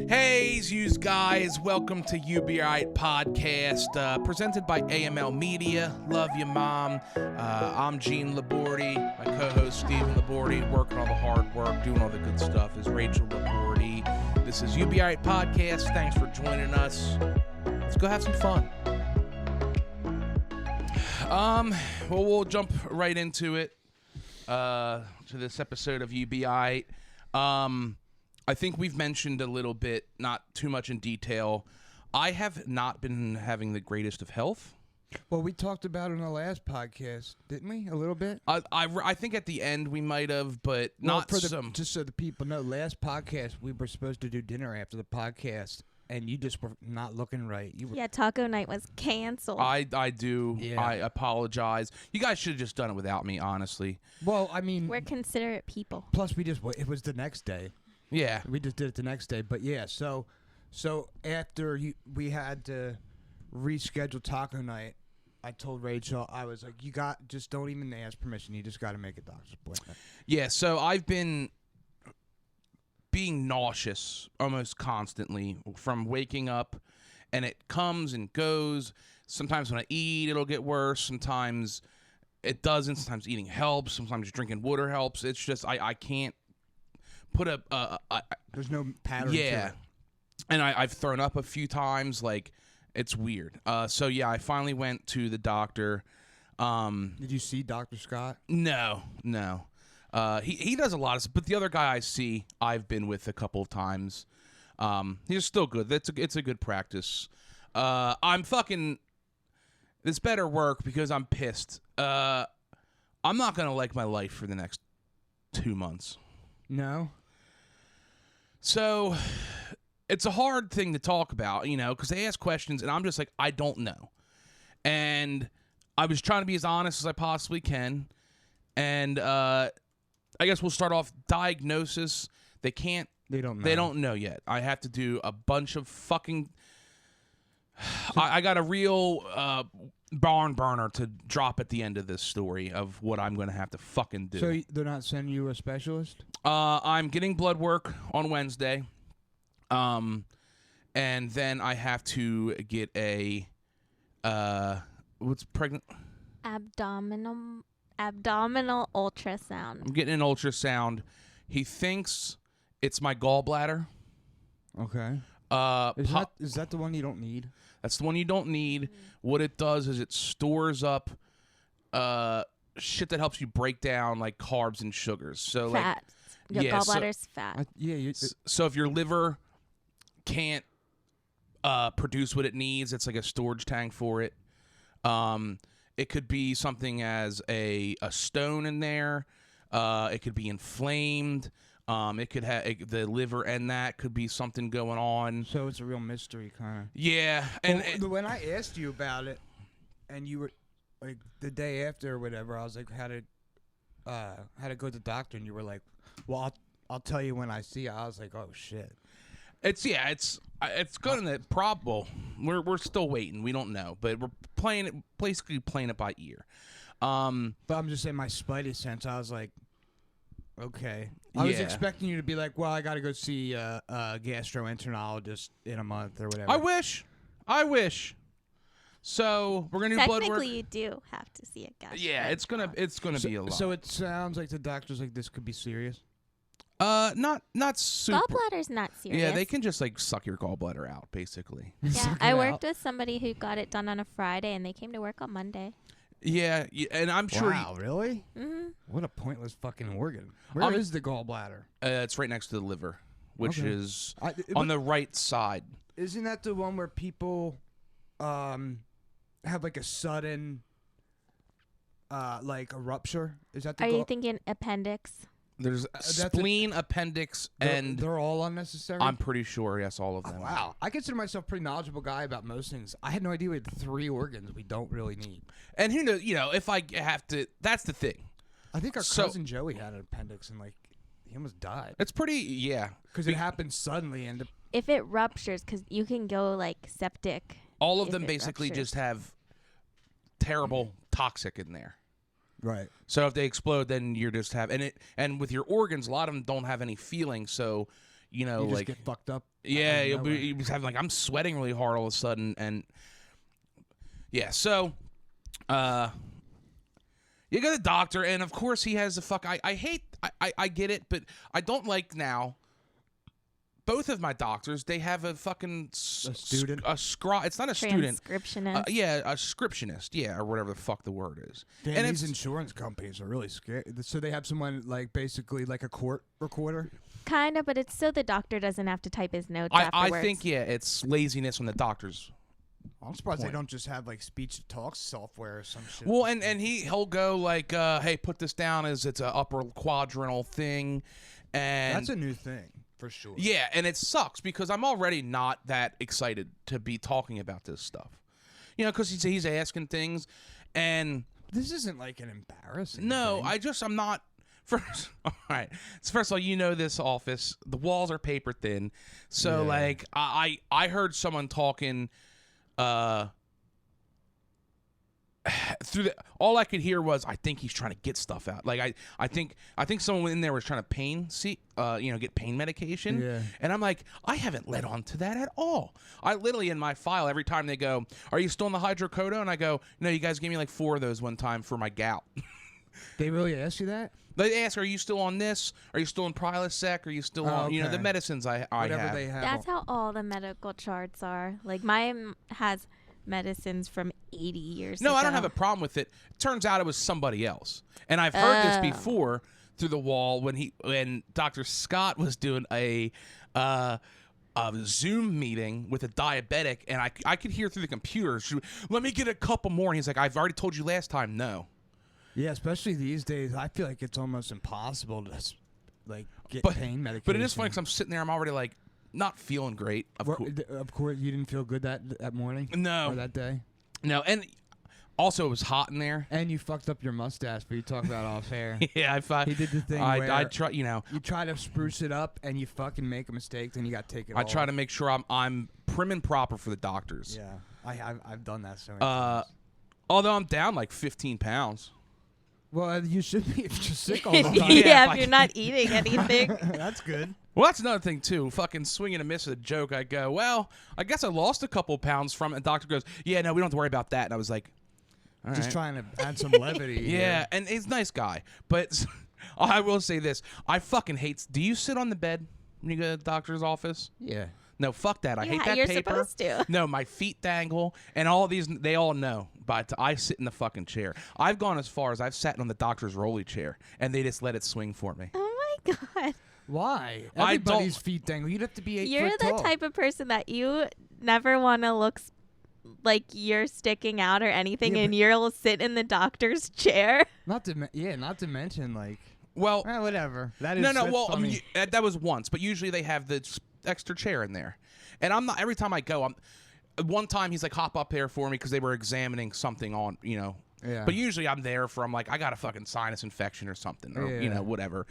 Hey, yous guys, welcome to You Be Aight podcast, presented by AML Media. Love you, Mom. I'm Gene Labordi. My co-host Stephen Labordi, working all the hard work, doing all the good stuff, is Rachel Labordi. This is You Be Aight podcast. Thanks for joining us. Let's go have some fun. Well, we'll jump right into it, to this episode of You Be Aight. I think we've mentioned a little bit, not too much in detail. I have not been having the greatest of health. Well, we talked about it in the last podcast, didn't we? A little bit. I think at the end we might have, but not for some. Just so the people know, last podcast we were supposed to do dinner after the podcast, and you just were not looking right. Yeah, taco night was canceled. I do. Yeah. I apologize. You guys should have just done it without me, honestly. Well, I mean, We're considerate people. plus it was the next day. Yeah. We just did it the next day. But yeah, so after we had to reschedule taco night, I told Rachel, I was like, just don't even ask permission. You just got to make a doctor's appointment. Yeah, so I've been being nauseous almost constantly from waking up, and it comes and goes. Sometimes when I eat, it'll get worse. Sometimes it doesn't. Sometimes eating helps. Sometimes drinking water helps. It's just I can't put There's no pattern. yeah, to it. and I've thrown up a few times. Like, it's weird. So yeah, I finally went to the doctor. Did you see Dr. Scott? No. He does a lot of stuff, but the other guy I see, I've been with a couple of times. He's still good. It's a good practice. This better work because I'm pissed. I'm not gonna like my life for the next 2 months. No. So it's a hard thing to talk about, because they ask questions and I'm just like, I don't know. And I was trying to be as honest as I possibly can. And I guess we'll start off diagnosis. They don't know. They don't know yet. I have to do a bunch of fucking I got a real barn burner to drop at the end of this story of what I'm going to have to fucking do. So they're not sending you a specialist? I'm getting blood work on Wednesday. And then I have to get a what's pregnant? Abdominal ultrasound. I'm getting an ultrasound. He thinks it's my gallbladder. Okay. Is that the one you don't need? That's the one you don't need. What it does is it stores up shit that helps you break down like carbs and sugars. So Fat. Your gallbladder's fat. So if your liver can't produce what it needs, it's like a storage tank for it. It could be something as a stone in there. It could be inflamed. It could have the liver, and that could be something going on. So it's a real mystery, kind of. Yeah, and when I asked you about it, and you were like the day after or whatever, I was like, how to go to the doctor, and you were like, well, I'll tell you when I see you. I was like, oh shit. It's going to probable. We're still waiting. We don't know, but we're basically playing it by ear. But I'm just saying, my spidey sense, I was like, okay. I was expecting you to be like, well, I got to go see a gastroenterologist in a month or whatever. I wish. So we're gonna do blood work. Technically, you do have to see a gastroenterologist. Yeah, it's gonna be a lot. So it sounds like the doctor's like, this could be serious. Not super. Gallbladder's not serious. Yeah, they can just like suck your gallbladder out, basically. Yeah, I worked with somebody who got it done on a Friday, and they came to work on Monday. Yeah, and I'm sure. Wow, really? Mm-hmm. What a pointless fucking organ. Where is the gallbladder? It's right next to the liver, which Okay. is on the right side. Isn't that the one where people have like a sudden like a rupture? Is that the Are you thinking appendix? There's spleen, appendix, and they're all unnecessary? I'm pretty sure, yes, all of them. Wow. I consider myself a pretty knowledgeable guy about most things. I had no idea we had 3 organs we don't really need. And who knows, if I have to, that's the thing. I think our cousin Joey had an appendix and he almost died. It's pretty, yeah. Because it happened suddenly and If it ruptures, because you can go like septic. All of them basically just have terrible toxic in there. Right. So if they explode, then you're just and with your organs, a lot of them don't have any feeling. So you know, You just like get fucked up. yeah, out of nowhere. he was having like I'm sweating really hard all of a sudden, and yeah, so you go to the doctor, and of course he has the fuck. I get it, but I don't like now. Both of my doctors, they have a fucking student? It's not a student. Transcriptionist. Yeah, a scriptionist. Yeah, or whatever the fuck the word is. Damn, and these it's insurance companies are really scary. So they have someone like basically like a court recorder. Kind of, but it's so the doctor doesn't have to type his notes I afterwards. think it's laziness on the doctors. I'm surprised Point. they don't just have like speech to talk software or some shit. Well, and he'll go like, hey, put this down as it's an upper quadrantal thing, and that's a new thing for sure. yeah, and it sucks because I'm already not that excited to be talking about this stuff, you know, because he's asking things, and This isn't like an embarrassing. no, thing. I'm not. First, all right. So first of all, you know this office, the walls are paper thin, so Yeah. like I heard someone talking. Through the all I could hear was I think he's trying to get stuff out. Like I think someone in there was trying to get pain medication. Yeah. And I'm like, I haven't led on to that at all. I literally in my file every time they go, are you still on the hydrocodone? And I go, no, you guys gave me like 4 of those one time for my gout. They really ask you that? They ask, are you still on this? Are you still on Prilosec? Are you still on the okay. medicines I Whatever have? they have. That's how all the medical charts are. Like mine has medicines from 80 years No, ago. I don't have a problem with it. Turns out it was somebody else. And I've heard this Oh. before through the wall when Dr. Scott was doing a Zoom meeting with a diabetic, and I could hear through the computer, let me get a couple more. And he's like, I've already told you last time, no. Yeah, especially these days, I feel like it's almost impossible to like get But, pain medication. but it is funny because I'm sitting there, I'm already like, not feeling great. Of course. Of course, you didn't feel good that morning. No. Or that day. No, and also it was hot in there. And you fucked up your mustache, but you talk about off air. Yeah, He did the thing I where try, you try to spruce it up, and you fucking make a mistake, then you got to take it I off. try to make sure I'm prim and proper for the doctors. Yeah, I've done that so many times. Although I'm down like 15 pounds. Well, you should be if you're sick all the time. Yeah, if if I you're can- not eating anything. That's good. Well, that's another thing, too. Fucking swing and a miss at a joke. I go, well, I guess I lost a couple pounds from it. And the doctor goes, yeah, no, we don't have to worry about that. And I was like, all Just right. trying to add some levity. Yeah, here. and he's a nice guy. But I will say this. I fucking hate... Do you sit on the bed when you go to the doctor's office? Yeah. No, fuck that. I hate Yeah, that you're paper. supposed to. No, my feet dangle, and all these, they all know. But I sit in the fucking chair. I've gone as far as I've sat on the doctor's rolly chair, and they just let it swing for me. Oh my god. Why? I Everybody's don't- feet dangle. You'd have to be 8 You're foot the tall. type of person that you never want to look like you're sticking out or anything, Yeah, and but- you'll sit in the doctor's chair. Not to mention like. Well, Whatever. That is. no. that's Well, I funny. mean, that was once, but usually they have the extra chair in there, and I'm not. Every time I go, one time he's like, hop up there for me because they were examining something on, Yeah. But usually I'm there for, I'm like, I got a fucking sinus infection or something, or Yeah. whatever.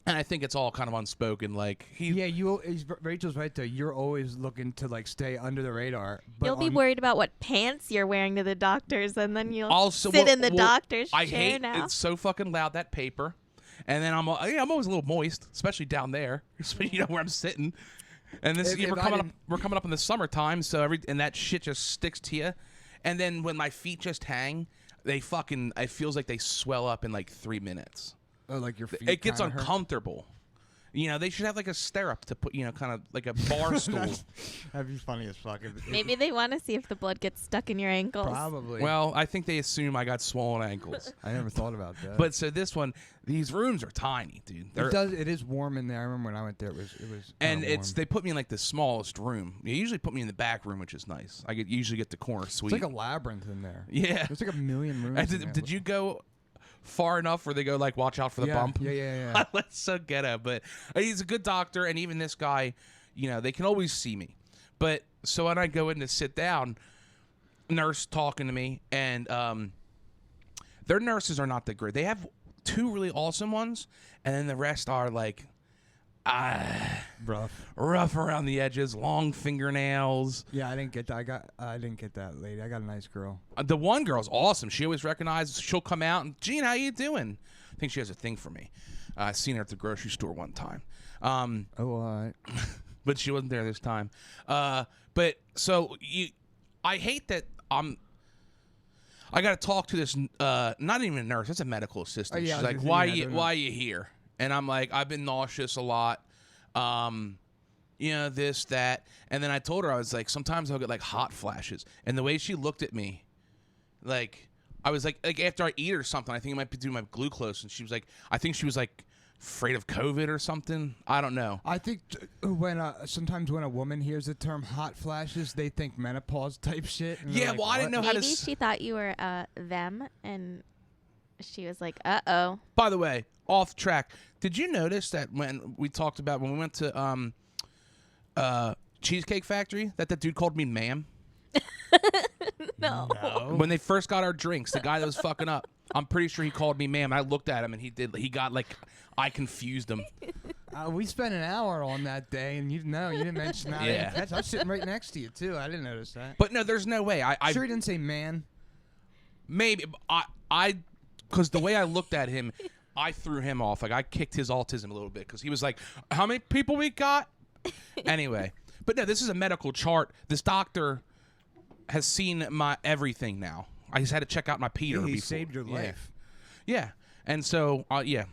And I think it's all kind of unspoken. Like Yeah, Rachel's right though. You're always looking to like stay under the radar. But You'll be worried about what pants you're wearing to the doctors, and then you'll Also, sit well- in the well, doctor's I chair hate now. it's so fucking loud, that paper, and then I'm always a little moist, especially down there, where I'm sitting. And this If we're I coming up didn't- we're coming up in the summertime, so and that shit just sticks to you. And then when my feet just hang, it feels like they swell up in like 3 minutes. Oh, like your feet. It gets kinda hurt. uncomfortable. They should have like a stirrup to put, kind of like a bar stool. That'd be funny as fuck. Maybe they want to see if the blood gets stuck in your ankles. Probably. Well, I think they assume I got swollen ankles. I never thought about that. But so this one, these rooms are tiny, dude. It is warm in there. I remember when I went there. It was. And kinda warm. they put me in like the smallest room. They usually put me in the back room, which is nice. I usually get the corner suite. It's like a labyrinth in there. yeah. There's like a million rooms. And in there. did you go far enough where they go like, watch out for the yeah, bump? Yeah. That's so ghetto. But he's a good doctor, and even this guy, they can always see me. But so when I go in to sit down, nurse talking to me, and their nurses are not that great. They have 2 really awesome ones, and then the rest are like rough around the edges, long fingernails. Yeah, I didn't get that. I didn't get that lady. I got a nice girl. The one girl's awesome. She always recognizes. She'll come out and, Gene, how you doing? I think she has a thing for me. I seen her at the grocery store one time. Oh, all right. But she wasn't there this time. But so I hate that I got to talk to this, not even a nurse, that's a medical assistant. Oh, yeah, She's like, why are you here? And I'm like, I've been nauseous a lot. This, that. And then I told her, I was like, sometimes I'll get like hot flashes. And the way she looked at me, like, I was like after I eat or something, I think it might be due to my glucose. And she was like, I think she was like afraid of COVID or something. I don't know. I think sometimes when a woman hears the term hot flashes, they think menopause type shit. Yeah, like, well, I didn't know how to. Maybe she thought you were them, and she was like, "Uh-oh." By the way, off track. Did you notice that when we talked about when we went to Cheesecake Factory that dude called me ma'am? No. When they first got our drinks, the guy that was fucking up, I'm pretty sure he called me ma'am. I looked at him and he got like, I confused him. We spent an hour on that day, and you didn't mention that. Yeah. I was sitting right next to you too. I didn't notice that. But no, there's no way. I Sure, he didn't say man. maybe because the way I looked at him, I threw him off. Like I kicked his autism a little bit because he was like, "How many people we got?" Anyway, but no, this is a medical chart. This doctor has seen my everything now. I just had to check out my Peter. He before. saved your life. Yeah. And so, yeah.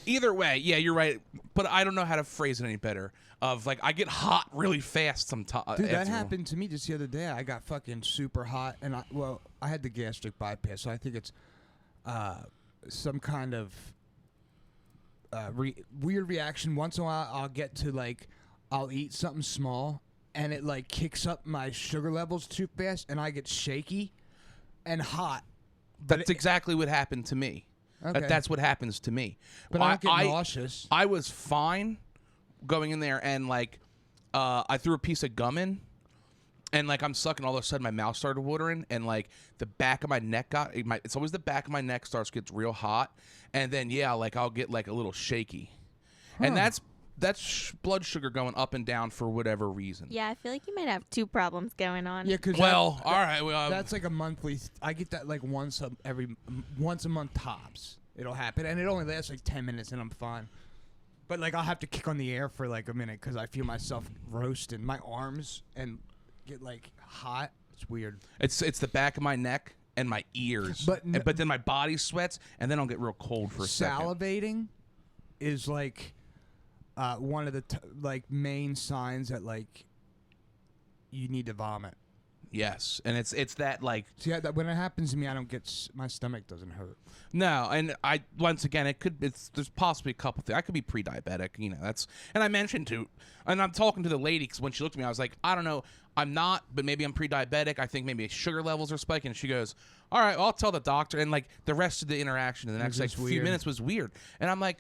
Either way, yeah, you're right. But I don't know how to phrase it any better. Of like, I get hot really fast sometimes. Dude, that happened to me just the other day. I got fucking super hot, and I had the gastric bypass, so I think it's some kind of weird reaction. Once in a while, I'll get to like, I'll eat something small, and it like kicks up my sugar levels too fast, and I get shaky and hot. That's exactly what happened to me. Okay. That's what happens to me. But I don't get nauseous. I was fine going in there, and like, I threw a piece of gum in, and like I'm sucking. All of a sudden, my mouth started watering, and like the back of my neck it's always the back of my neck gets real hot, and then I'll get like a little shaky, and that's blood sugar going up and down for whatever reason. Yeah, I feel like you might have two problems going on. Yeah, because all right. Well, that's like a monthly. I get that like once a month tops. It'll happen, and it only lasts like 10 minutes, and I'm fine. But like I'll have to kick on the air for like a minute because I feel myself roasting my arms and get like hot. It's weird. It's the back of my neck and my ears, but then my body sweats, and then I'll get real cold for a second. Salivating is like one of the like main signs that like you need to vomit. Yes, and it's that like. See, when it happens to me, I don't get my stomach doesn't hurt. No, and once again there's possibly a couple things. I could be pre-diabetic, and I mentioned and I'm talking to the lady because when she looked at me, I was like, I don't know, I'm not, but maybe I'm pre-diabetic. I think maybe sugar levels are spiking. And she goes, all right, well, I'll tell the doctor. And like the rest of the interaction in the next like few minutes was weird, and I'm like,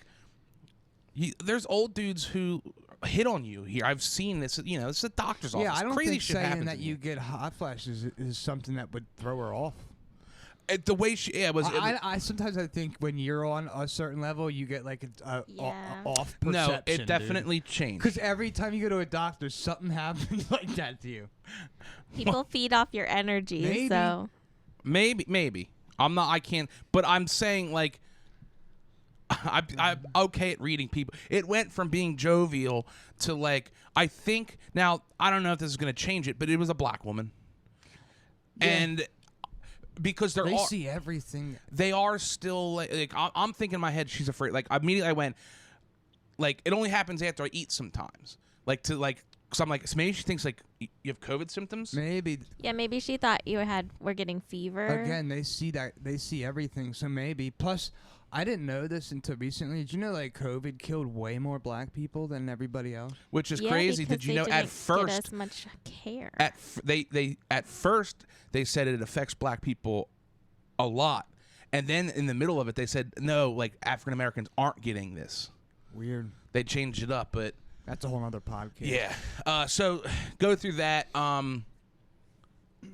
there's old dudes who hit on you here. I've seen this. This is a doctor's office. Yeah, I don't Crazy think shit saying that to you me. get hot flashes is something that would throw her off. The way she was. I sometimes I think when you're on a certain level, you get like a off perception. No, it definitely changed. Because every time you go to a doctor, something happens like that to you. People feed off your energy, Maybe. so Maybe. I'm not. I can't. But I'm saying like. I'm okay at reading people. It went from being jovial to like, I think now, I don't know if this is going to change it, but it was a black woman. Yeah. And because they see everything. They are still like I'm thinking in my head, she's afraid. Like immediately I went, like it only happens after I eat sometimes. Like to like, because I'm like, so maybe she thinks like you have COVID symptoms. Maybe. Yeah, maybe she thought you were getting fever. Again, they see everything. So maybe. Plus, I didn't know this until recently. Did you know like COVID killed way more black people than everybody else? Which is crazy. Did you know at first get as much care. At first they said it affects black people a lot, and then in the middle of it they said no, like African Americans aren't getting this. Weird. They changed it up, but that's a whole other podcast. Yeah. So go through that.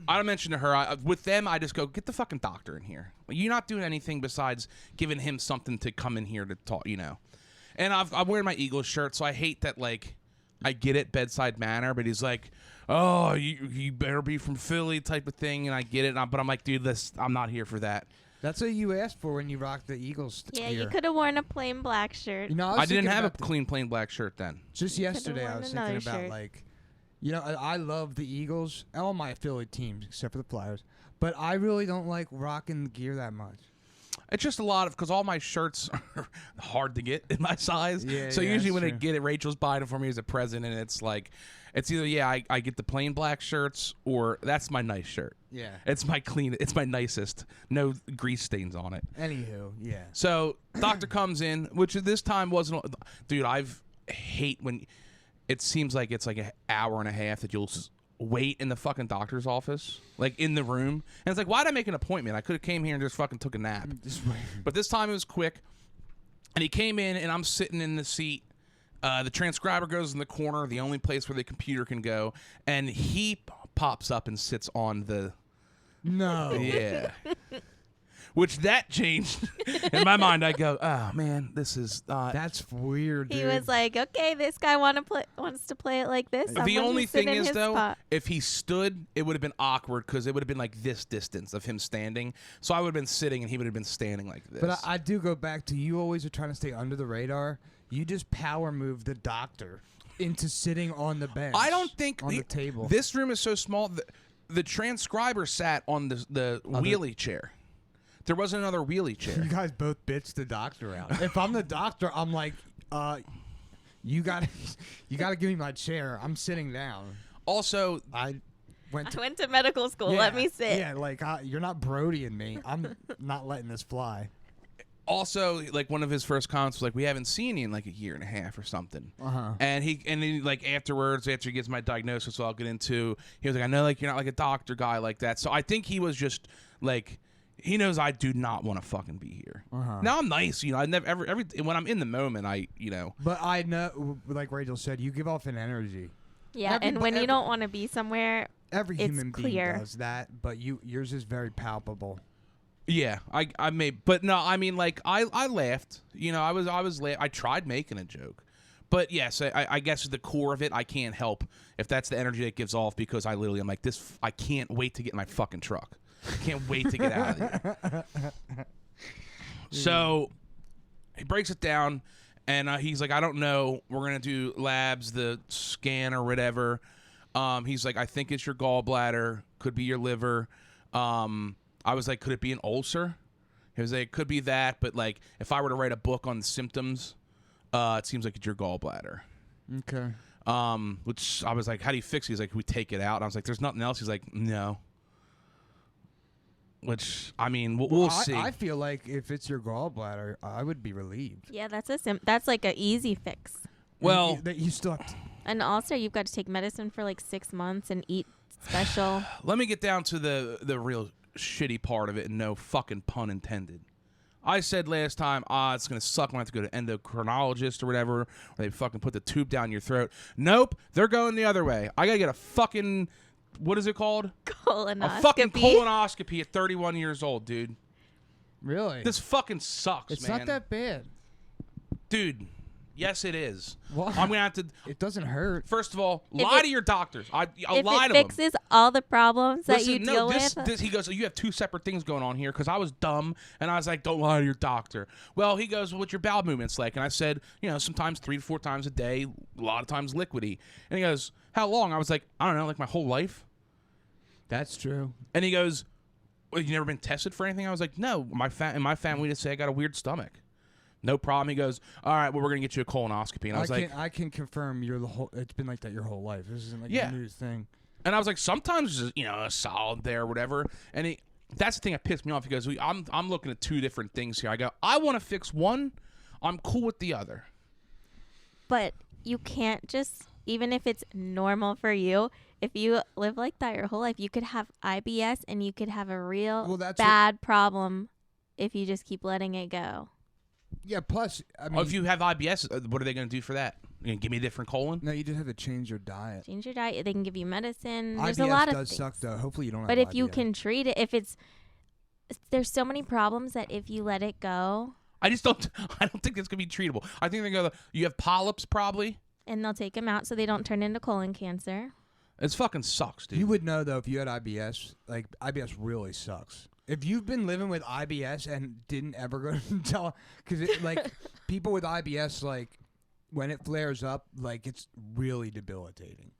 I mentioned to her, with them, I just go, get the fucking doctor in here. You're not doing anything besides giving him something to come in here to talk, And I'm wearing my Eagles shirt, so I hate that, like, I get it, bedside manner, but he's like, oh, you better be from Philly type of thing, and I get it. But I'm like, dude, I'm not here for that. That's what you asked for when you rocked the Eagles Yeah, gear. you could have worn a plain black shirt. You know, I didn't have a about clean plain black shirt then. just yesterday, I worn was thinking another about shirt. like, you know, I love the Eagles, all my affiliate teams except for the Flyers, but I really don't like rocking the gear that much. It's just a lot of because all my shirts are hard to get in my size. Yeah, So yeah, usually that's when I true. get it, Rachel's buying it for me as a present, and it's like, it's either I get the plain black shirts or that's my nice shirt. Yeah. It's my clean. It's my nicest. No grease stains on it. Anywho, yeah. So doctor comes in, which this time wasn't. Dude, hate when it seems like it's like an hour and a half that you'll wait in the fucking doctor's office, like in the room, and it's like, why'd I make an appointment? I could have came here and just fucking took a nap. But this time it was quick, and he came in, and I'm sitting in the seat. The transcriber goes in the corner, the only place where the computer can go, and he pops up and sits on the. No. Yeah. Which that changed. In my mind, I go, oh, man, this is... That's weird, dude. He was like, okay, this guy wants to play it like this. I'm the gonna only sit thing in is, his though, spot." if he stood, it would have been awkward because it would have been like this distance of him standing. So I would have been sitting and he would have been standing like this. But I do go back to you always are trying to stay under the radar. You just power move the doctor into sitting on the bench. I don't think... on the table. This room is so small. The transcriber sat on the wheelie chair. There wasn't another wheelie chair. You guys both bitch the doctor out. If I'm the doctor, I'm like, you gotta give me my chair. I'm sitting down. Also, I went I went to medical school. Let me sit. Yeah, like you're not Brody and me. I'm not letting this fly. Also, like one of his first comments was like, "We haven't seen you in like a year and a half or something." And he like afterwards, after he gets my diagnosis, I'll get into. He was like, "I know, like you're not like a doctor guy like that." So I think he was just like, he knows I do not want to fucking be here. Now I'm nice, you know. I never every when I'm in the moment, But I know, like Rachel said, you give off an energy. Yeah, and when you don't want to be somewhere, Every it's human clear. being does that, but yours is very palpable. Yeah, I may, but no, I mean, like I laughed. You know, I was I tried making a joke, but yes, I guess at the core of it, I can't help if that's the energy that gives off because I literally am like this. I can't wait to get in my fucking truck. I can't wait to get out of here. So he breaks it down, and he's like, I don't know. We're gonna do labs, the scan or whatever. He's like, I think it's your gallbladder, could be your liver. I was like, could it be an ulcer? He was like, it could be that, but like, if I were to write a book on symptoms, it seems like it's your gallbladder. Okay. Which I was like, how do you fix it? He's like, we take it out. And I was like, there's nothing else. He's like, no. Which, I mean, we'll see. I feel like if it's your gallbladder, I would be relieved. yeah, that's like an easy fix. Well, you still have to, And also, you've got to take medicine for like 6 months and eat special. let me get down to the real shitty part of it, and no fucking pun intended. I said last time, it's going to suck when I have to go to endocrinologist or whatever, or they fucking put the tube down your throat. Nope, they're going the other way. I got to get a fucking, what is it called? Colonoscopy. A fucking colonoscopy at 31 years old, dude. really. This fucking sucks, it's man. not that bad. Dude, yes it is. Why? I'm going to have to, It doesn't hurt. first of all, If lie it- to your doctors. I'll If lie it to them. fixes all the problems that Listen, you no, deal this, with, he goes, you have two separate things going on here because I was dumb and I was like, don't lie to your doctor. Well, he goes, well, what's your bowel movements like? And I said, you know, sometimes 3 to 4 times a day, a lot of times liquidy. And he goes, how long? I was like, I don't know, like my whole life. That's true. And he goes, well, you never been tested for anything? I was like, no, in my family just say I got a weird stomach. No problem. He goes, all right, well, we're going to get you a colonoscopy. And I was like, I can confirm it's been like that your whole life. This isn't like Yeah. a news thing. and I was like, sometimes, you know, a solid there or whatever. And that's the thing that pissed me off. He goes, I'm looking at 2 different things here. I go, I want to fix one. I'm cool with the other. but you can't just, even if it's normal for you, if you live like that your whole life, you could have IBS and you could have a real Well, that's bad problem if you just keep letting it go. Yeah. Plus, I mean, Oh, if you have IBS, what are they going to do for that? You gonna give me a different colon? no, you just have to change your diet. Change your diet. They can give you medicine. There's IBS a lot of does things. suck though. Hopefully you don't. But have if you IBS. can treat it, there's so many problems that if you let it go, I don't think it's going to be treatable. I think they go, you have polyps probably. and they'll take them out so they don't turn into colon cancer. It fucking sucks, dude. You would know though if you had IBS. Like IBS really sucks. If you've been living with IBS and didn't ever go to tell, because like people with IBS, like when it flares up, like it's really debilitating.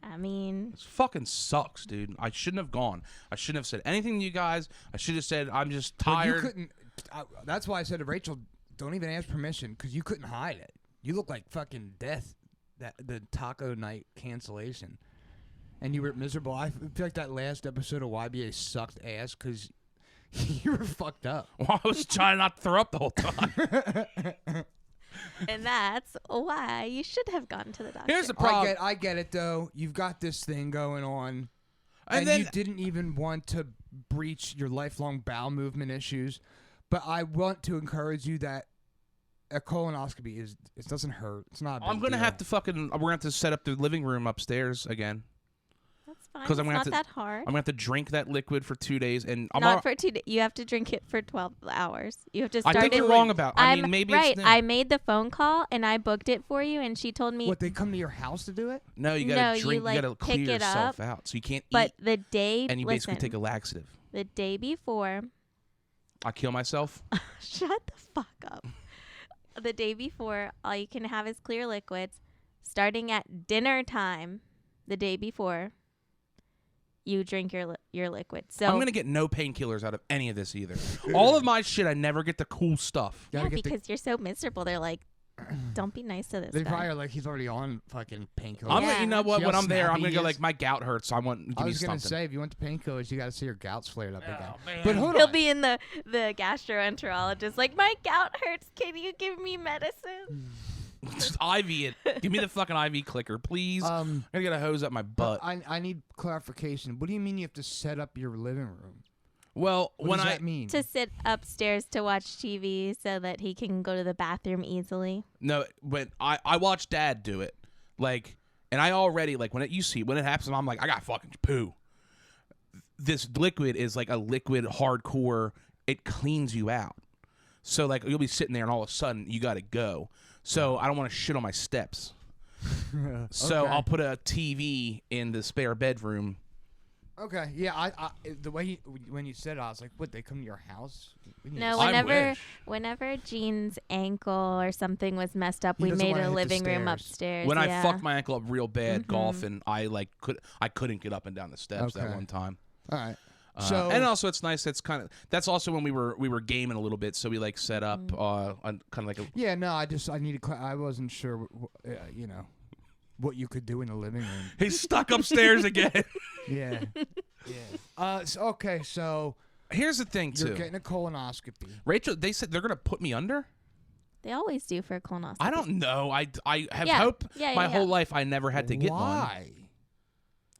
I mean, This fucking sucks, dude. I shouldn't have gone. I shouldn't have said anything to you guys. I should have said I'm just Well, tired. you couldn't. That's why I said to Rachel, don't even ask permission, because you couldn't hide it. You look like fucking death. That the taco night cancellation, and you were miserable. I feel like that last episode of YBA sucked ass because you were fucked up. Well, I was trying not to throw up the whole time. and that's why you should have gone to the doctor. Here's the problem. I get it though. You've got this thing going on, And and then you didn't even want to breach your lifelong bowel movement issues. But I want to encourage you that a colonoscopy it doesn't hurt. It's not. I'm gonna have to we're gonna have to set up the living room upstairs again. That's fine. 'Cause It's I'm gonna not have to- that hard. I'm gonna have to drink that liquid for 2 days, and I'm Not for 2 days. You have to drink it for 12 hours. You have to I start think it. you're wrong about. I I'm mean, maybe right. it's I made the phone call and I booked it for you, and she told me. What, they come to your house to do it? no. You No, gotta you, drink. like, You gotta pick clear it yourself up, out, so you can't but eat, the day, and you listen, basically take a laxative. the day before. I kill myself. Shut the fuck up. The day before, all you can have is clear liquids. Starting at dinner time, the day before, you drink your liquid. So I'm gonna get no painkillers out of any of this either. All of my shit, I never get the cool stuff. yeah, Gotta get the- because you're so miserable. They're like, don't be nice to this They guy. probably are like, he's already on fucking painkillers. I'm Yeah. gonna, you know what? See When how I'm there, I'm snappy gonna he go is? like my gout hurts. So I want give I me was gonna something. say, if you want the painkillers, you got to see your gout's flared up again. man. But hold He'll on. be in the gastroenterologist like, my gout hurts. Can you give me medicine? Just IV it. Give me the fucking IV clicker, please. I'm gonna get a hose up my butt. I need clarification. What do you mean you have to set up your living room? Well, What when does I that mean? To sit upstairs to watch TV so that he can go to the bathroom easily. no, when I watch Dad do it, like, and I already like when it happens, I'm like, I got fucking poo. This liquid is like a liquid hardcore. It cleans you out. So like you'll be sitting there and all of a sudden you got to go. So I don't want to shit on my steps. So Okay. I'll put a TV in the spare bedroom. Okay, yeah. I the way when you said it, I was like, "What? They come to your house?" We need No, to- I whenever wish. whenever Jean's ankle or something was messed up, He we doesn't made wanna a hit the living room stairs. upstairs. When I yeah. fucked my ankle up real bad Mhm. golfing, I couldn't get up and down the steps that Okay. one time. All right. So and also it's nice. That's also when we were gaming a little bit, so we like set up on kind of like a. Yeah, no. I needed. I wasn't sure. You know, what you could do in the living room. He's stuck upstairs again. Yeah. Yeah. Okay. So Here's the thing you're too, getting a colonoscopy. Rachel. They said they're gonna put me under. They always do for a colonoscopy. I don't know. I have Yeah. hope. Yeah, my yeah, whole yeah. life I never had to get one. Why?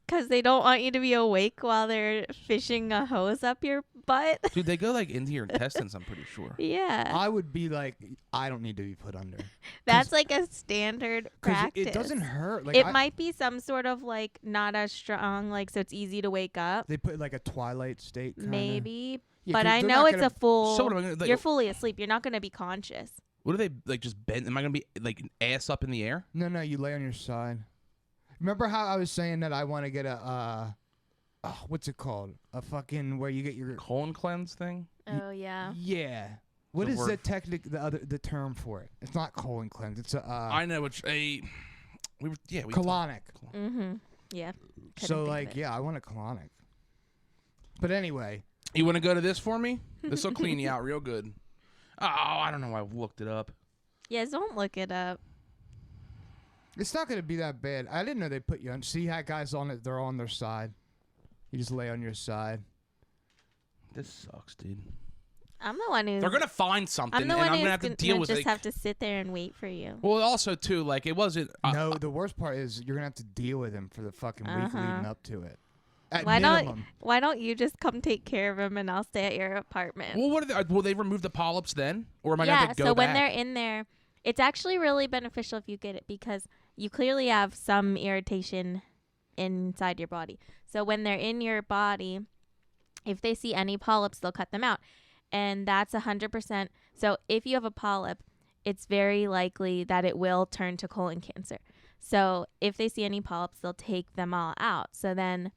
Because they don't want you to be awake while they're fishing a hose up your butt. Dude, they go like into your intestines. I'm pretty sure. Yeah. I would be like, I don't need to be put under. That's like a standard Because practice. it doesn't hurt. Like It might be some sort of like not as strong, like so it's easy to wake up. They put like a twilight state. Kinda. Maybe. Yeah, but 'cause I they're know not it's gonna- a full. So what am I gonna, like, you're fully asleep. You're not going to be conscious. What do they like? Just bend? Am I gonna be like ass up in the air? No, you lay on your side. Remember how I was saying that I want to get a what's it called? A fucking where you get your Colon cleanse thing? Oh yeah. yeah. What The is word- the term for it? It's not colon cleanse. It's a I know which we colonic. Mm-hmm. Yeah. Couldn't So think of like it. yeah, I want a colonic. But anyway, You want to go to this for me? This will clean you out real good. Oh, I don't know. I looked it up. Yes, don't look it up. it's not gonna be that bad. I didn't know they put you on. See how guys on it? They're on their side. You just lay on your side. This sucks, dude. I'm the one who's. They're gonna find something, I'm the and one I'm who's gonna have to deal with just it. have to sit there and wait for you. Well, also too, like it wasn't. No, the worst part is you're gonna have to deal with him for the fucking week Uh-huh. leading up to it. At Why minimum. don't you just come take care of him and I'll stay at your apartment? Well, what are they, will they remove the polyps then, or am I gonna Yeah. have to go So when back? they're in there, it's actually really beneficial if you get it because you clearly have some irritation inside your body. So when they're in your body, if they see any polyps, they'll cut them out. And that's 100%. So if you have a polyp, it's very likely that it will turn to colon cancer. So if they see any polyps, they'll take them all out. So then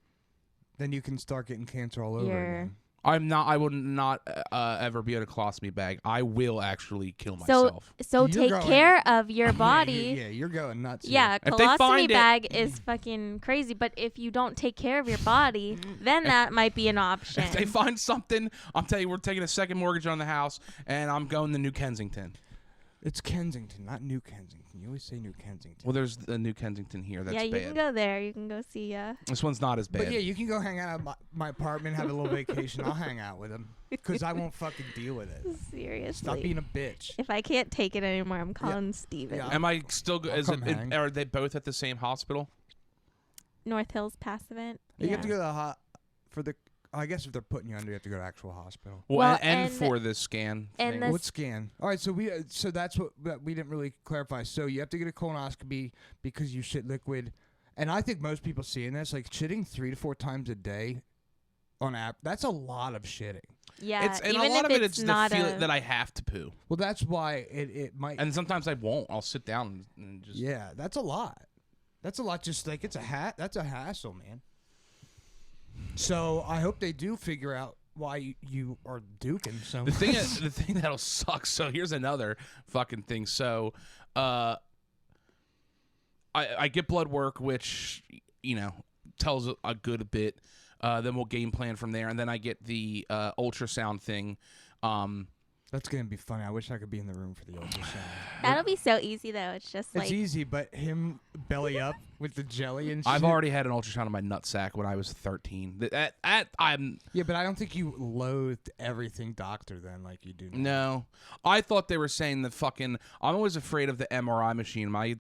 Then you can start getting cancer all over You're- again. I'm not. I will not ever be in a colostomy bag. I will actually kill myself. So You're take going- care of your body. Yeah, you're going nuts. Yeah, If they colostomy find it- bag is fucking crazy. But if you don't take care of your body, then that might be an option. If they find something, I'm telling you, we're taking a second mortgage on the house, and I'm going to New Kensington. It's Kensington, not New Kensington. You always say New Kensington. Well, there's a New Kensington here. That's yeah, you bad. can go there. You can go see. This one's not as bad. But yeah, you can go hang out at my apartment, have a little vacation. I'll hang out with him because I won't fucking deal with it. Seriously. Stop being a bitch. If I can't take it anymore, I'm calling Steven. Yeah. Am I still? I'll Is come it? hang. Are they both at the same hospital? North Hills Passivant. You have to go to the for the. I guess if they're putting you under, you have to go to actual hospital. Well, Well, and and- for the scan. and thing. the- What scan? All right, so that's what we didn't really clarify. So you have to get a colonoscopy because you shit liquid, and I think most people seeing this like shitting 3 to 4 times a day on app. That's a lot of shitting. Yeah, It's and even a lot if of it's the not feeling that I have to poo, Well, that's why it might. and sometimes I won't. I'll sit down and just. Yeah, that's a lot. That's a lot. Just like it's a That's a hassle, man. So I hope they do figure out why you are duking so The much. thing, the thing that'll suck. So here's another fucking thing. So, I get blood work, which tells a good bit. Then we'll game plan from there, and then I get the ultrasound thing. That's gonna be funny. I wish I could be in the room for the ultrasound. That'll be so easy though. It's just It's like easy, but him belly up with the jelly and shit. I've already had an ultrasound of my nutsack when I was 13. I'm Yeah, but I don't think you loathed everything doctor then like you do now. no. I thought they were saying that fucking. I'm always afraid of the MRI machine. My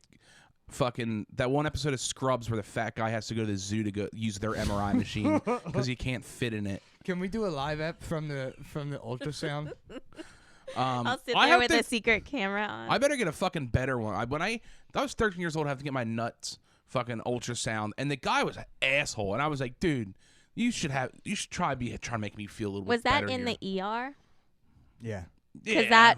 fucking that one episode of Scrubs where the fat guy has to go to the zoo to go use their MRI machine because he can't fit in it. Can we do a live ep from the ultrasound? I'll sit I there have with to- a secret camera on. I better get a fucking better one. When I was 13 years old, I have to get my nuts fucking ultrasound, and the guy was an asshole. And I was like, dude, you should try to make me feel a little. Was bit that better in here. the ER? Yeah. Because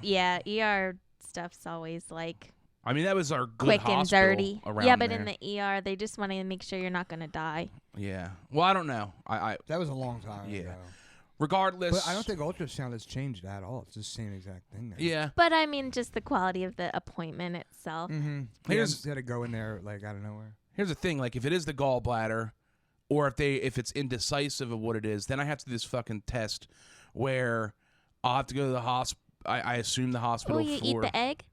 ER stuff's always like I mean, that was our good quick and hospital dirty. around Yeah, but there. in the ER, they just want to make sure you're not gonna die. Yeah. Well, I don't know. I That was a long time Yeah. ago. regardless. But I don't think ultrasound has changed at all. It's the same exact thing now. Yeah. But I mean, just the quality of the appointment itself. Mm-hmm. Here's- You had to go in there like out of nowhere. Here's the thing: like, if it is the gallbladder, or if it's indecisive of what it is, then I have to do this fucking test where I'll have to go to the hospital. I assume the hospital Oh, you for. eat the egg?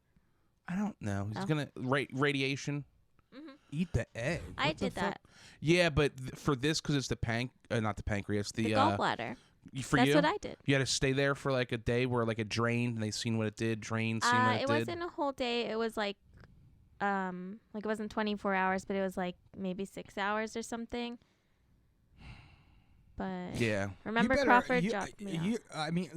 I don't know. He's Oh. gonna radiation. Eat the egg. I What the did fuck? that. Yeah, but for this, because it's the not the pancreas, The the gallbladder. for That's you, what I did. you had to stay there for like a day where like it drained and they seen what it did, drained, seen what It it did. wasn't a whole day. It was like it wasn't 24 hours, but it was like maybe 6 hours or something. But Yeah. remember You better- Crawford you- dropped me off. you- I mean,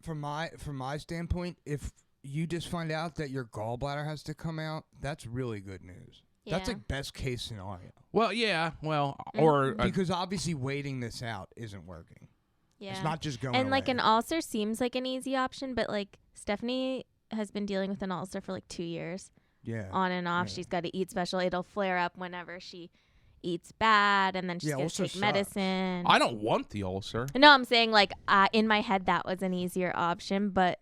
from my standpoint, if you just find out that your gallbladder has to come out, that's really good news. That's Yeah. like best case scenario. Well, yeah. Well, Mm-hmm. or Because obviously waiting this out isn't working. Yeah. It's not just going And like away. an ulcer seems like an easy option, but like Stephanie has been dealing with an ulcer for like 2 years, yeah. on and off. Yeah. She's got to eat special. It'll flare up whenever she eats bad, and then she's Yeah, gonna ulcer take sucks. medicine. I don't want the ulcer. No, I'm saying like in my head that was an easier option, but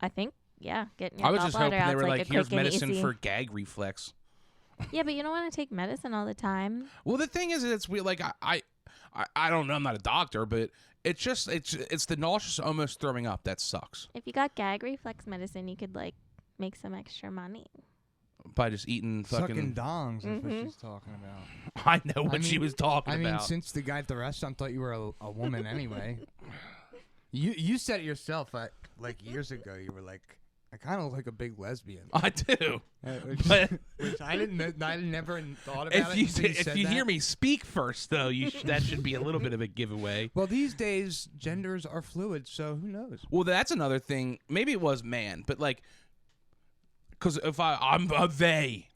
I think getting your I was just gallbladder hoping out they is were like like, a here's quick and medicine easy. for gag reflex. Yeah, but you don't want to take medicine all the time. Well, the thing is, it's weird. Like I don't know. I'm not a doctor, but it's just it's the nauseous, almost throwing up that sucks If you got gag reflex medicine, you could like make some extra money. by just eating Sucking fucking. dongs. That's what Mhm. she's talking about. I know what I she mean- was talking I mean, about. since the guy at the restaurant thought you were a woman anyway. You said it yourself like years ago. You were like, I kind of look like a big lesbian. I do. Which, But which I never thought about if it you until if said you that. hear me speak first, though, that should be a little bit of a giveaway. Well, these days genders are fluid, so who knows? Well, that's another thing. Maybe it was man, but like, because if I'm a they,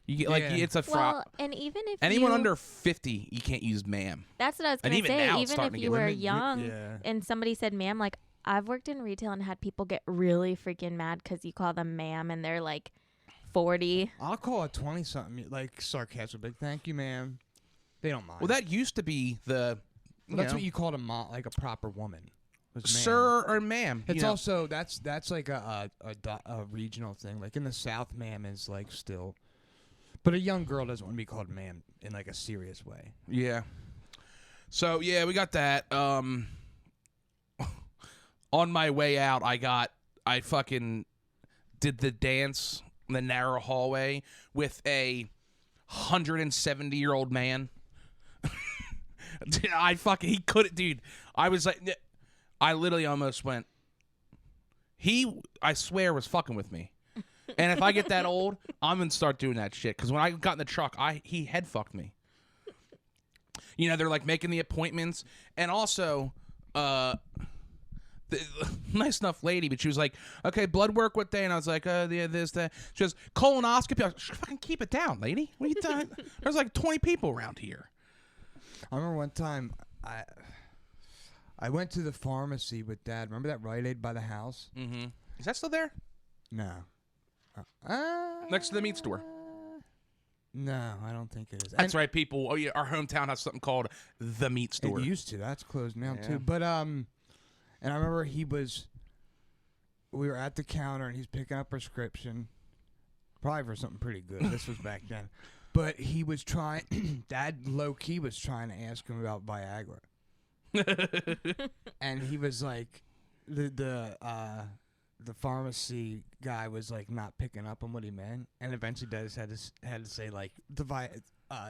you get like Yeah. it's a Well, and even if anyone you, under 50, you can't use ma'am. that's what I was and gonna even say. now it's Even starting if to you get were women- young Yeah. and somebody said ma'am, like I've worked in retail and had people get really freaking mad because you call them ma'am and they're like 40. I'll call a 20-something like sarcastic, like thank you, ma'am. They don't mind. Well, that used to be the. Well, that's what you called a like a proper woman. Was ma'am. Sir or ma'am. It's you know. also that's like a regional thing. Like in the South, ma'am is like still, but a young girl doesn't want to be called ma'am in like a serious way. Yeah. So yeah, we got that. On my way out, I fucking did the dance in the narrow hallway with a 170-year-old man. He couldn't, dude. I was like, I literally almost went. I swear, was fucking with me. And if I get that old, I'm gonna start doing that shit. Because when I got in the truck, he head fucked me. You know, they're like making the appointments, and also, nice enough lady, but she was like, "Okay, blood work what day?" And I was like, "Yeah, this, that." She goes, "Colonoscopy." I was like, "Fucking keep it down, lady. What are you doing?" There's like 20 people around here. I remember one time I went to the pharmacy with Dad. Remember that Rite Aid by the house? Mm-hmm. Is that still there? No. Next to the meat store. No, I don't think it is. That's right, people. Oh yeah, our hometown has something called the meat store. It used to. That's closed now Yeah. too. But and I remember we were at the counter and he's picking up a prescription, probably for something pretty good. This was back then. But he was trying. Dad low key was trying to ask him about Viagra, and he was like, the pharmacy guy was like not picking up on what he meant, and eventually Dad had to say like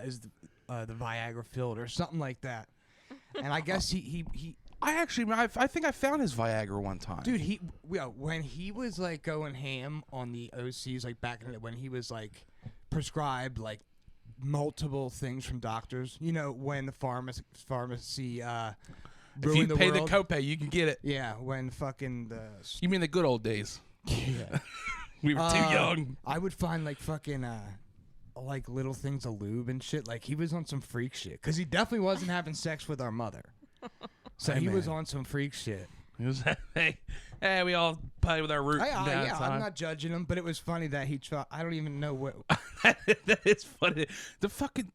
is the Viagra filled or something like that. And I guess he I think I found his Viagra one time. dude, when he was like going ham on the OCs, like back in the, when he was like prescribed like multiple things from doctors, you know, when the pharmacy if you the pay world. the copay, you can get it. Yeah, when fucking the You mean the good old days? yeah. We were too young. I would find like fucking like little things of lube and shit. Like he was on some freak shit because he definitely wasn't having sex with our mother. So Hey, he was man. on some freak shit. It was, hey, we all play with our root. Yeah, I'm not judging him, but it was funny that he tried. I don't even know what. That is funny. The fucking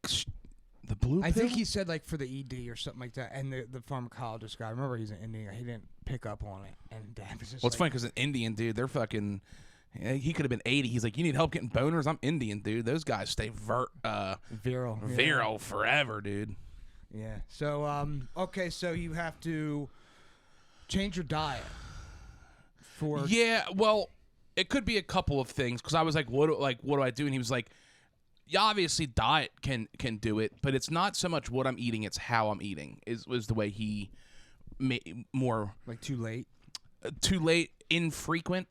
the blue. I think pill? he said like for the ED or something like that. And the pharmacologist guy, I remember he's an Indian. He didn't pick up on it, and Dad was just. Well, it's funny because an Indian dude, they're fucking. He could have been 80. He's like, you need help getting boners? I'm Indian, dude. Those guys stay virile forever, dude. Yeah. So okay, so you have to change your diet for. Yeah, well, it could be a couple of things because I was like, what do I do? And he was like, yeah, obviously diet can do it, but it's not so much what I'm eating, it's how I'm eating. Was the way he more Like too late. Too late, infrequent.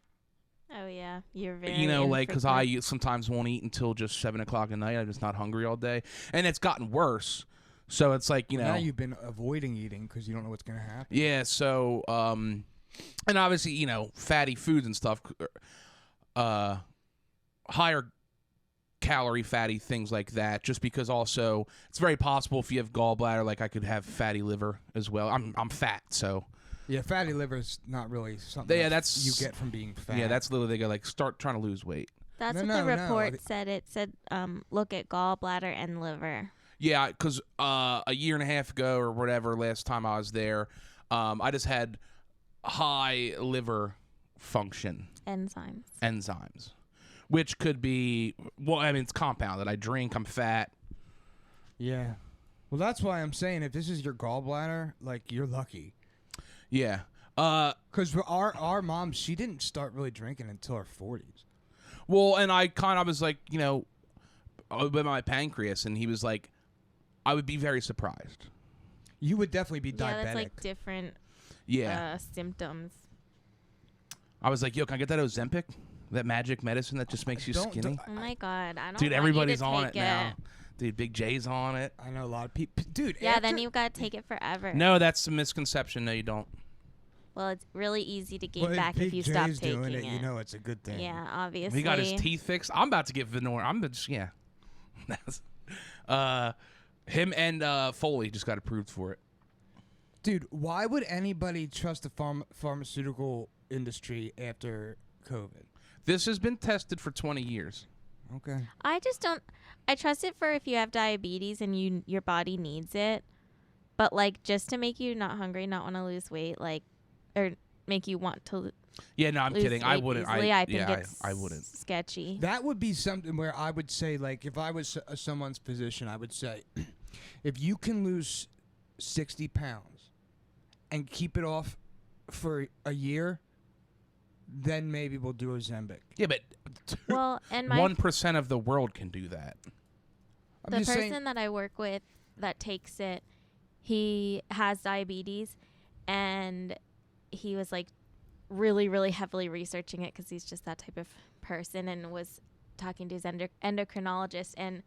Oh yeah, you're very. You know, like because I infrequent. sometimes won't eat until just 7 o'clock at night. I'm just not hungry all day, and it's gotten worse. So it's like, you know, Now you've been avoiding eating because you don't know what's gonna happen. yeah. So and obviously, you know, fatty foods and stuff, higher calorie fatty things like that. Just because also it's very possible if you have gallbladder, like I could have fatty liver as well. I'm fat, so. Yeah, fatty liver is not really something. Yeah, that's you that's- get from being fat. Yeah, that's literally they go like start trying to lose weight. That's No, what no, the no. report said. It said look at gallbladder and liver. Yeah, because a year and a half ago or whatever, last time I was there, I just had high liver function Enzymes. which could be, well, I mean, it's compounded. I drink, I'm fat. Yeah. Well, that's why I'm saying if this is your gallbladder, like you're lucky. Yeah. Because our mom, she didn't start really drinking until her 40s. Well, and I kind of was like, you know, with my pancreas, and he was like, I would be very surprised. You would definitely be Yeah, diabetic. that's like different symptoms. I was like, yo, can I get that Ozempic? That magic medicine that just makes you skinny? Oh my god, I don't. Dude, want everybody's you to on it take now. Dude, Big J's on it. I know a lot of people. Dude, Yeah, then you've got to take it forever. No, that's a misconception. No, you don't. Well, it's really easy to gain Well, back Big if you J's stop taking doing it. You know it's a good thing. Yeah, obviously. He got his teeth fixed. I'm about to get veneer. I'm just, yeah. That's, him and Foley just got approved for it. Dude, why would anybody trust the pharmaceutical industry after COVID? This has been tested for 20 years. Okay. I just don't. I trust it for if you have diabetes and your body needs it, but like just to make you not hungry, not want to lose weight, like or make you want to Yeah, no, I'm lose kidding. I weight wouldn't. easily. I think it's I wouldn't. sketchy. That would be something where I would say, like, if I was someone's position, I would say, if you can lose 60 pounds and keep it off for a year, then maybe we'll do Ozempic. Yeah, but Well, and 1% of the world can do that. the person that I work with that takes it, he has diabetes, and he was like really, really heavily researching it because he's just that type of person, and was talking to his endocrinologist. And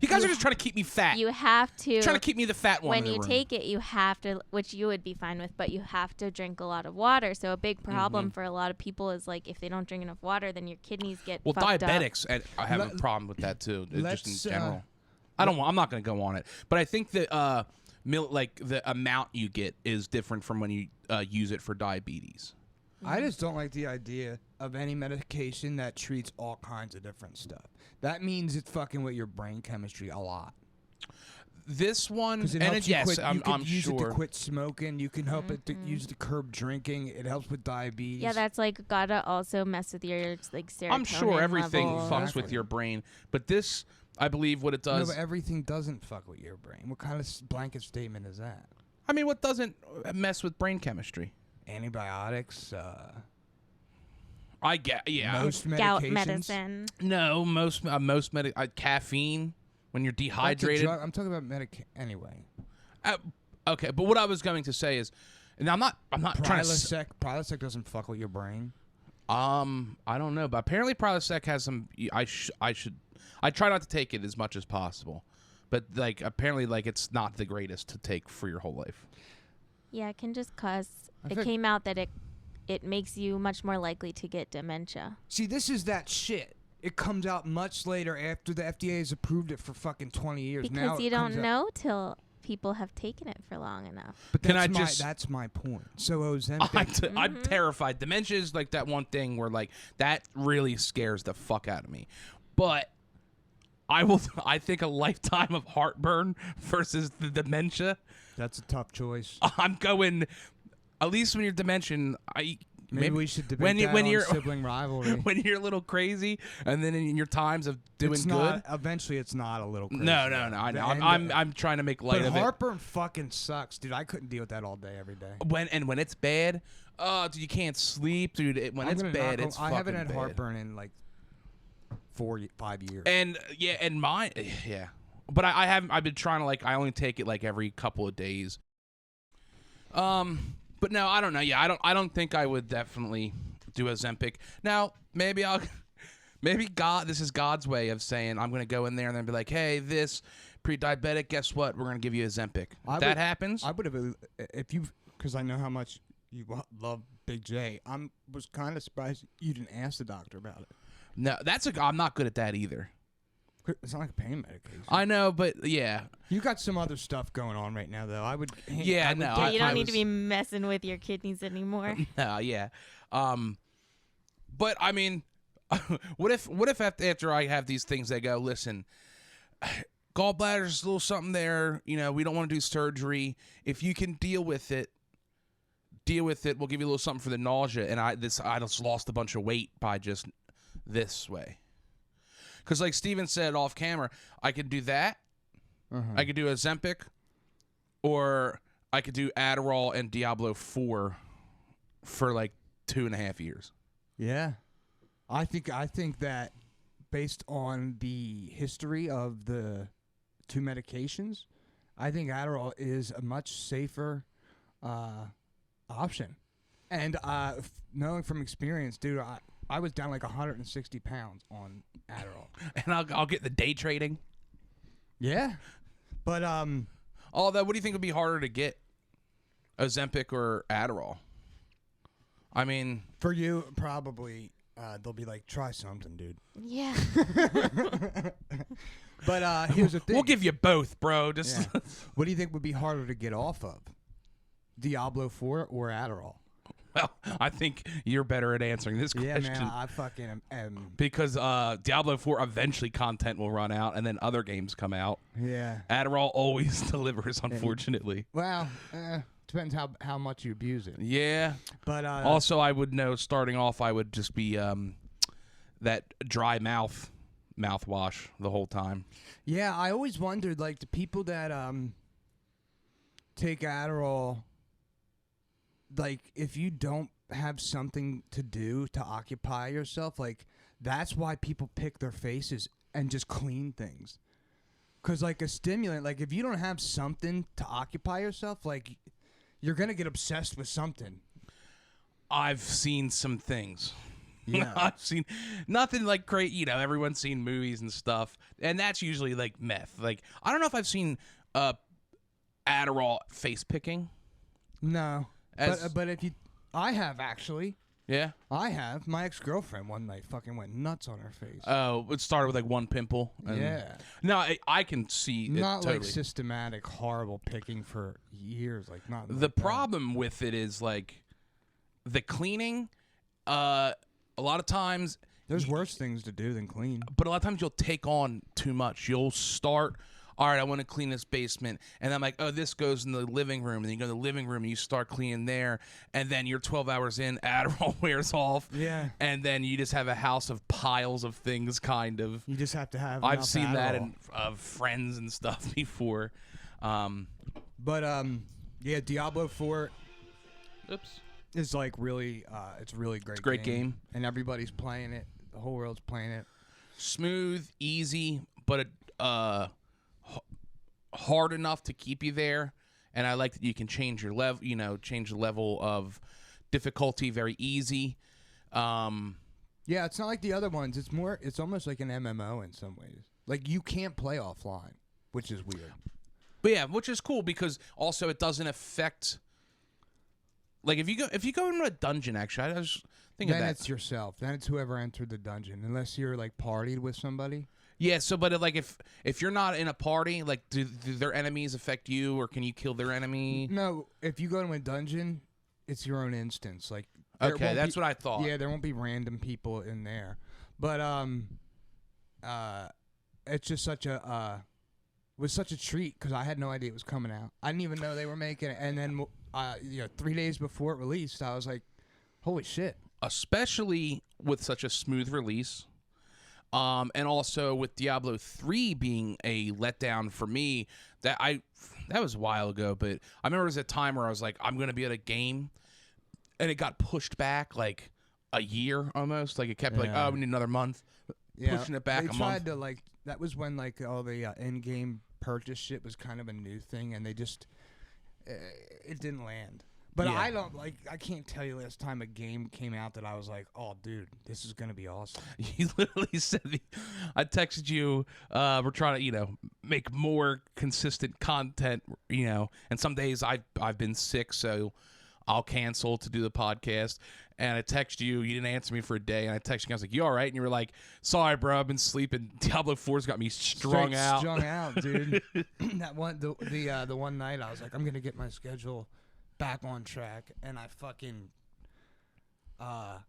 You guys are just trying to keep me fat. you have to Trying to keep me the fat one. when you take it, you have to, which you would be fine with, but you have to drink a lot of water. So a big problem for a lot of people is like if they don't drink enough water, then your kidneys get fucked diabetics, up. and I have a problem with that too. Just in let's, general. I'm not going to go on it, but I think that the amount you get is different from when you use it for diabetes. I just don't like the idea of any medication that treats all kinds of different stuff. That means it's fucking with your brain chemistry a lot. This one, It and helps you yes, quit, you can I'm use it sure. to quit smoking. You can help it to use it to curb drinking. It helps with diabetes. Yeah, that's like gotta also mess with your like serotonin I'm sure everything level. fucks with your brain, but this, I believe, what it No, does. but everything doesn't fuck with your brain. What kind of blanket statement is that? I mean, what doesn't mess with brain chemistry? Antibiotics, I get, yeah. most medications. Gout medicine. No, most caffeine when you're That's a dehydrated. drug. I'm talking about anyway. Okay, but what I was going to say is, and I'm not trying to. Prilosec doesn't fuck with your brain. I don't know, but apparently Prilosec has some. I try not to take it as much as possible, but like apparently like it's not the greatest to take for your whole life. Yeah, it can just cause. I It think- came out that it makes you much more likely to get dementia. See, this is that shit. It comes out much later after the FDA has approved it for fucking 20 years. Because now you it don't comes out- know till people have taken it for long enough. But Can that's I just- That's my point. So Ozempic. I'm terrified. Dementia is like that one thing where like that really scares the fuck out of me. But I think a lifetime of heartburn versus the dementia. That's a tough choice. I'm going. At least when you're dementia, Maybe we should debate when that when on you're sibling rivalry. when you're a little crazy, and then in your times of doing It's good. not, eventually, it's not a little crazy. No. I know. I'm trying to make light But of it. heartburn fucking sucks, dude. I couldn't deal with that all day, every day. When it's bad, dude, you can't sleep, dude. When I'm it's gonna bad, knock it's on- fucking I haven't had bad. heartburn in like 5 years. And and mine, yeah. But I haven't. I've been trying to I only take it like every couple of days. But no, I don't know. Yeah, I don't think I would definitely do Ozempic. Now, maybe this is God's way of saying I'm going to go in there and then be like, hey, this pre-diabetic, guess what? We're going to give you Ozempic. Happens. I would have, because I know how much you love Big J. Was kind of surprised you didn't ask the doctor about it. No, I'm not good at that either. It's not like pain medication. I know, but yeah. You got some other stuff going on right now, though. Yeah, no. Yeah, you don't need to be messing with your kidneys anymore. No, yeah. But I mean, what if after I have these things, they go, listen, gallbladder's a little something there. You know, we don't want to do surgery. If you can deal with it. We'll give you a little something for the nausea. And I just lost a bunch of weight by just this way. Because like Steven said off camera, I could do that. I could do Ozempic, or I could do Adderall and Diablo 4 for like 2.5 years. Yeah. I think that based on the history of the two medications, I think Adderall is a much safer option. And knowing from experience, dude, I was down like 160 pounds on Adderall. And I'll get the day trading. Yeah. But Although, what do you think would be harder to get? Ozempic or Adderall? I mean, for you, probably they'll be like, try something, dude. Yeah. But here's the thing. we'll give you both, bro. Just Yeah. What do you think would be harder to get off of? Diablo 4 or Adderall? Well, I think you're better at answering this question. Yeah, man, I fucking am. Because Diablo 4 eventually content will run out, and then other games come out. Yeah. Adderall always delivers, unfortunately. Well, Depends how much you abuse it. Yeah. But Also, I would know starting off, I would just be that dry mouthwash the whole time. yeah, I always wondered, like, the people that take Adderall, like, if you don't have something to do to occupy yourself, like, that's why people pick their faces and just clean things. Because, like, a stimulant, like, if you don't have something to occupy yourself, like, you're going to get obsessed with something. I've seen some things. Yeah. I've seen nothing like great, everyone's seen movies and stuff. And that's usually like meth. Like, I don't know if I've seen Adderall face picking. No. But if you... I have, actually. Yeah? I have. My ex-girlfriend one night fucking went nuts on her face. Oh, it started with like one pimple. And yeah. No, I can see not it totally. Like systematic, horrible picking for years. Like, not The like problem with it is like the cleaning, a lot of times... There's worse things to do than clean. But a lot of times you'll take on too much. You'll start, all right, I want to clean this basement. And I'm like, oh, this goes in the living room. And then you go to the living room and you start cleaning there. And then you're 12 hours in, Adderall wears off. Yeah. And then you just have a house of piles of things, kind of. You just have to have I've enough seen that Adderall. in friends and stuff before. Yeah, Diablo 4 Oops. is like really, it's a really great It's a great game. And everybody's playing it. The whole world's playing it. Smooth, easy, but hard enough to keep you there. And I like that you can change your level, change the level of difficulty very easy. Yeah, it's not like the other ones. It's almost like an MMO in some ways. Like, you can't play offline, which is weird. But yeah, which is cool because also it doesn't affect. Like if you go into a dungeon, actually, I was thinking Then that. it's yourself. Then it's whoever entered the dungeon, unless you're like partied with somebody. Yeah, so but like if you're not in a party, like do their enemies affect you, or can you kill their enemy? No, if you go to a dungeon, it's your own instance. Like, Okay, that's what I thought. Yeah, there won't be random people in there, but it's just such a was such a treat because I had no idea it was coming out. I didn't even know they were making it, and then 3 days before it released, I was like, holy shit! Especially with such a smooth release. And also with Diablo 3 being a letdown for me, that was a while ago, but I remember there was a time where I was like, I'm going to be at a game, and it got pushed back like a year almost. Like it kept like, oh, we need another month, pushing it back a month. They tried to that was when like all the in-game purchase shit was kind of a new thing, and they just it didn't land. But Yeah. I can't tell you last time a game came out that I was like, oh, dude, this is going to be awesome. You literally said, I texted you, we're trying to, make more consistent content, and some days I've been sick, so I'll cancel to do the podcast. And I text you, you didn't answer me for a day, and I texted you, I was like, you all right? And you were like, sorry, bro, I've been sleeping. Diablo 4's got me strung out. Strung out, dude. That one, the one night I was like, I'm going to get my schedule back on track, and I fucking I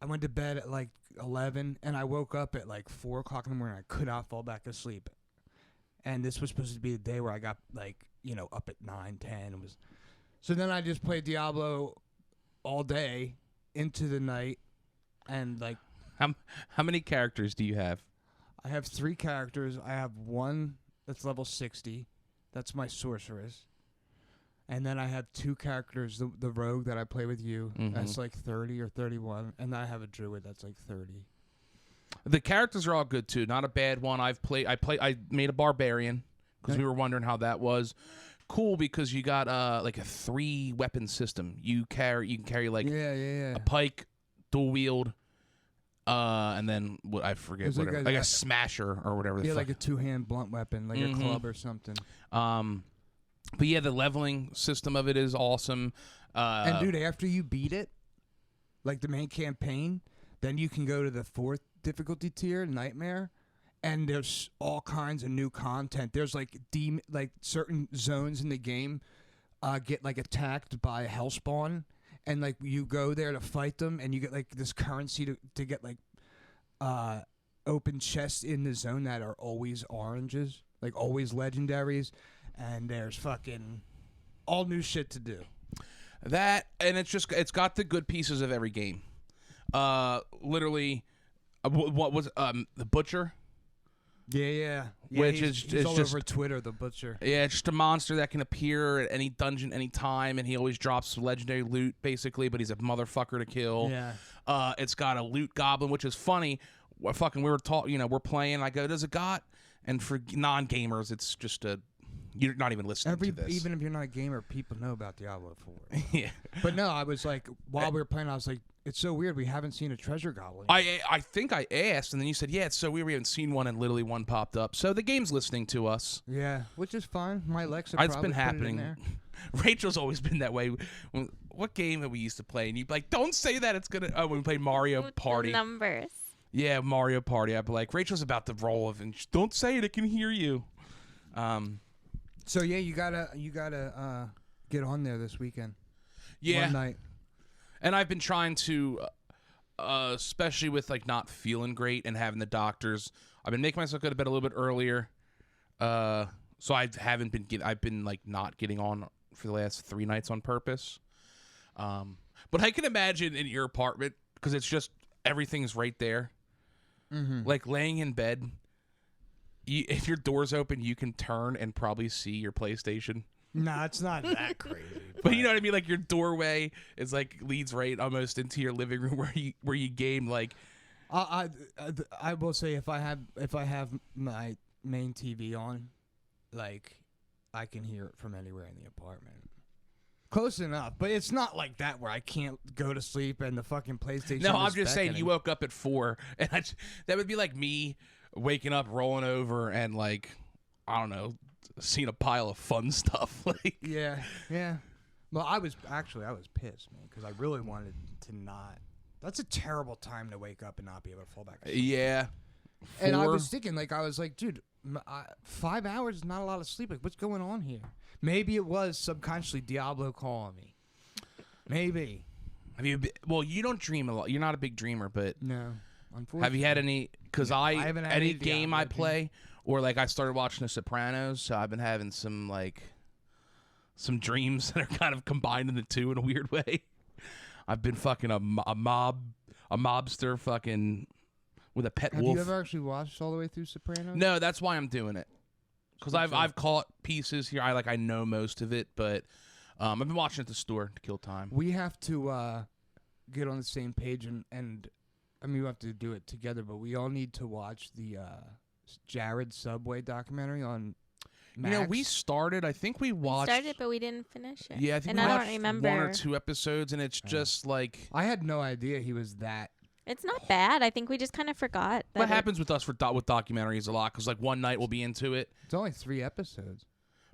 went to bed at like 11, and I woke up at like 4 o'clock in the morning. I could not fall back asleep, and this was supposed to be the day where I got like up at 9, 10. So then I just played Diablo all day into the night, and like How many characters do you have? I have 3 characters. I have one that's level 60. That's my sorceress. And then I have 2 characters, the rogue that I play with you, that's like 30 or 31, and I have a druid that's like 30. The characters are all good too. Not a bad one. I made a barbarian because we were wondering how that was. Cool because you got like a 3-weapon system. You can carry like a pike, dual wield, and then what I forget whatever, like a smasher or whatever. Yeah, like a 2-hand blunt weapon, like a club or something. But yeah, the leveling system of it is awesome. And dude, after you beat it, like the main campaign, then you can go to the 4th difficulty tier, Nightmare, and there's all kinds of new content. There's like certain zones in the game get like attacked by hellspawn, and like you go there to fight them, and you get like this currency to get like open chests in the zone that are always oranges, like always legendaries. And there's fucking all new shit to do. That, and it's got the good pieces of every game. Literally, what was the Butcher? Yeah. Which he's all just over Twitter, the Butcher. Yeah, it's just a monster that can appear at any dungeon, any time, and he always drops legendary loot, basically. But he's a motherfucker to kill. Yeah. It's got a loot goblin, which is funny. We were we're playing. I go, does it got? And for non-gamers, it's just you're not even listening to this. Even if you're not a gamer, people know about Diablo 4. Yeah. But no, I was like, while we were playing, I was like, it's so weird. We haven't seen a treasure goblin. I think I asked, and then you said, yeah, it's so weird. We haven't seen one, and literally one popped up. So the game's listening to us. Yeah, which is fine. My Alexa It's probably been put it in happening. there. Rachel's always been that way. What game that we used to play? And you'd be like, don't say that. It's going to... Oh, when we played Mario With Party. the numbers. Yeah, Mario Party. I'd be like, Rachel's about to roll of, and don't say it. I can hear you. So yeah, you gotta get on there this weekend. Yeah. One night. And I've been trying to, especially with like not feeling great and having the doctors. I've been making myself go to bed a little bit earlier. So I haven't been. I've been like not getting on for the last 3 nights on purpose. But I can imagine in your apartment, because it's just everything's right there. Mm-hmm. Like laying in bed. If your door's open, you can turn and probably see your PlayStation. Nah, it's not that crazy. But you know what I mean? Like your doorway is like leads right almost into your living room where you game. Like, I will say if I have my main TV on, like I can hear it from anywhere in the apartment. Close enough, but it's not like that where I can't go to sleep and the fucking PlayStation. No, I'm is just saying beckoning. you woke up at 4, and that would be like me waking up, rolling over, and like I don't know, seeing a pile of fun stuff. Like Yeah. Well, I was pissed, man, because I really wanted to not. That's a terrible time to wake up and not be able to fall back asleep. Yeah. And I 4? was thinking, like, I was like, dude, 5 hours is not a lot of sleep. Like, what's going on here? Maybe it was subconsciously Diablo calling me. Maybe. Have you? Well, you don't dream a lot. You're not a big dreamer, but No. Unfortunately. have you had any? Because I haven't had any any game Diablo I play, or like I started watching The Sopranos, so I've been having some dreams that are kind of combined the two in a weird way. I've been fucking a mobster, fucking with a pet Have wolf. you ever actually watched all the way through Sopranos? No, that's why I'm doing it. Because I've caught pieces here. I know most of it, but I've been watching at the store to kill time. We have to get on the same page, and I mean, we have to do it together, but we all need to watch the Jared Subway documentary on Max. You know, we started. I think we watched. We started, but we didn't finish it. Yeah, I think and we I watched don't remember 1 or 2 episodes, and it's just like. I had no idea he was that. It's not bad. I think we just kind of forgot. What happens with us with documentaries a lot? Because like one night we'll be into it. It's only 3 episodes.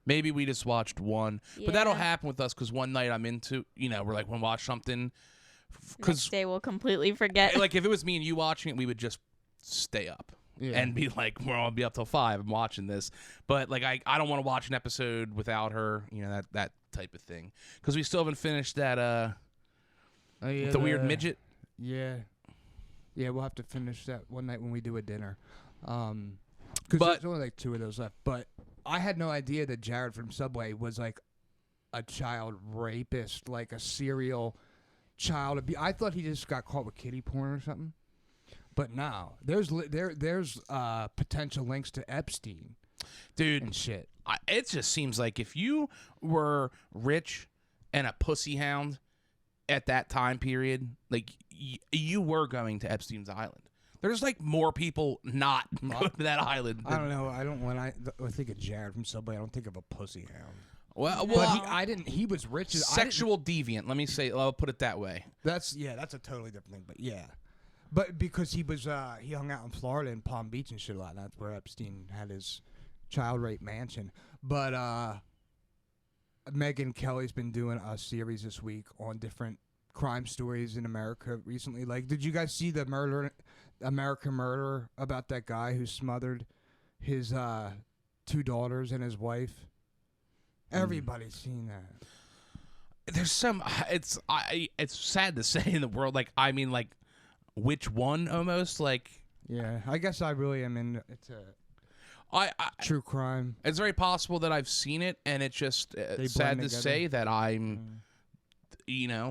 Maybe we just watched 1, Yeah. but that'll happen with us because one night I'm into. We're like, we'll watch something. Next Because day we'll completely forget. like if it was me and you watching it, we would just stay up. Yeah. And be like, we're all be up till 5. I'm watching this, but like I don't want to watch an episode without her. That type of thing. Because we still haven't finished that the weird midget. Yeah. Yeah, we'll have to finish that one night when we do a dinner. Because But- there's only like 2 of those left. But I had no idea that Jared from Subway was like a child rapist, like a serial child. I thought he just got caught with kiddie porn or something. But no, there's potential links to Epstein, Dude, and shit. it just seems like if you were rich and a pussy hound at that time period, like you were going to Epstein's Island. There's like more people not going to that island. I don't know. When I think of Jared from Subway, I don't think of a pussy hound. Well, But he was rich. sexual deviant. Let me say. I'll put it that way. That's a totally different thing. But yeah, but because he was he hung out in Florida and Palm Beach and shit a lot. And that's where Epstein had his child rape mansion. But Megyn Kelly's been doing a series this week on different crime stories in America recently. Like, did you guys see the American murder about that guy who smothered his 2 daughters and his wife? Everybody's seen that. There's some. It's sad to say in the world. Like I mean, like which one almost like. Yeah, I guess I really am in. It's a true crime. It's very possible that I've seen it, and it's just sad to blend say that I'm.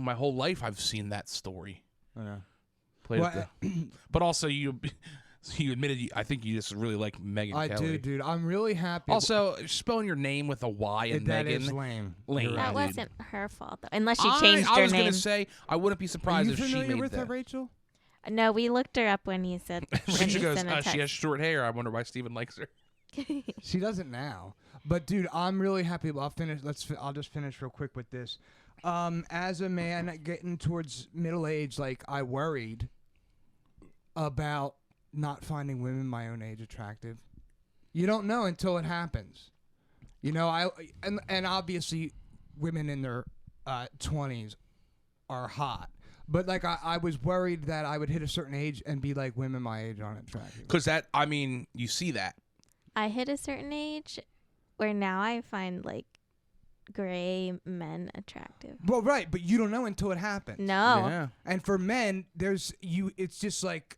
my whole life I've seen that story. Yeah. Played at but also you admitted I think you just really like Megan I Kelly. do, dude. I'm really happy. Also, spelling your name with a Y and that Megan. is lame. Lame. That dude. wasn't her fault, though. Unless she changed her name. I was going to say, I wouldn't be Are surprised you if she familiar made with that. her, Rachel? No, we looked her up when he said. When She he goes, sent a she has text. short hair. I wonder why Steven likes her. She doesn't now. But dude, I'm really happy. I'll finish. I'll just finish real quick with this. As a man getting towards middle age, like I worried about not finding women my own age attractive. You don't know until it happens. And obviously women in their 20s are hot. But like I was worried that I would hit a certain age and be like, women my age aren't attractive. Because you see that. I hit a certain age where now I find like gray men attractive. Well, right, but you don't know until it happens. No. Yeah. And for men, it's just like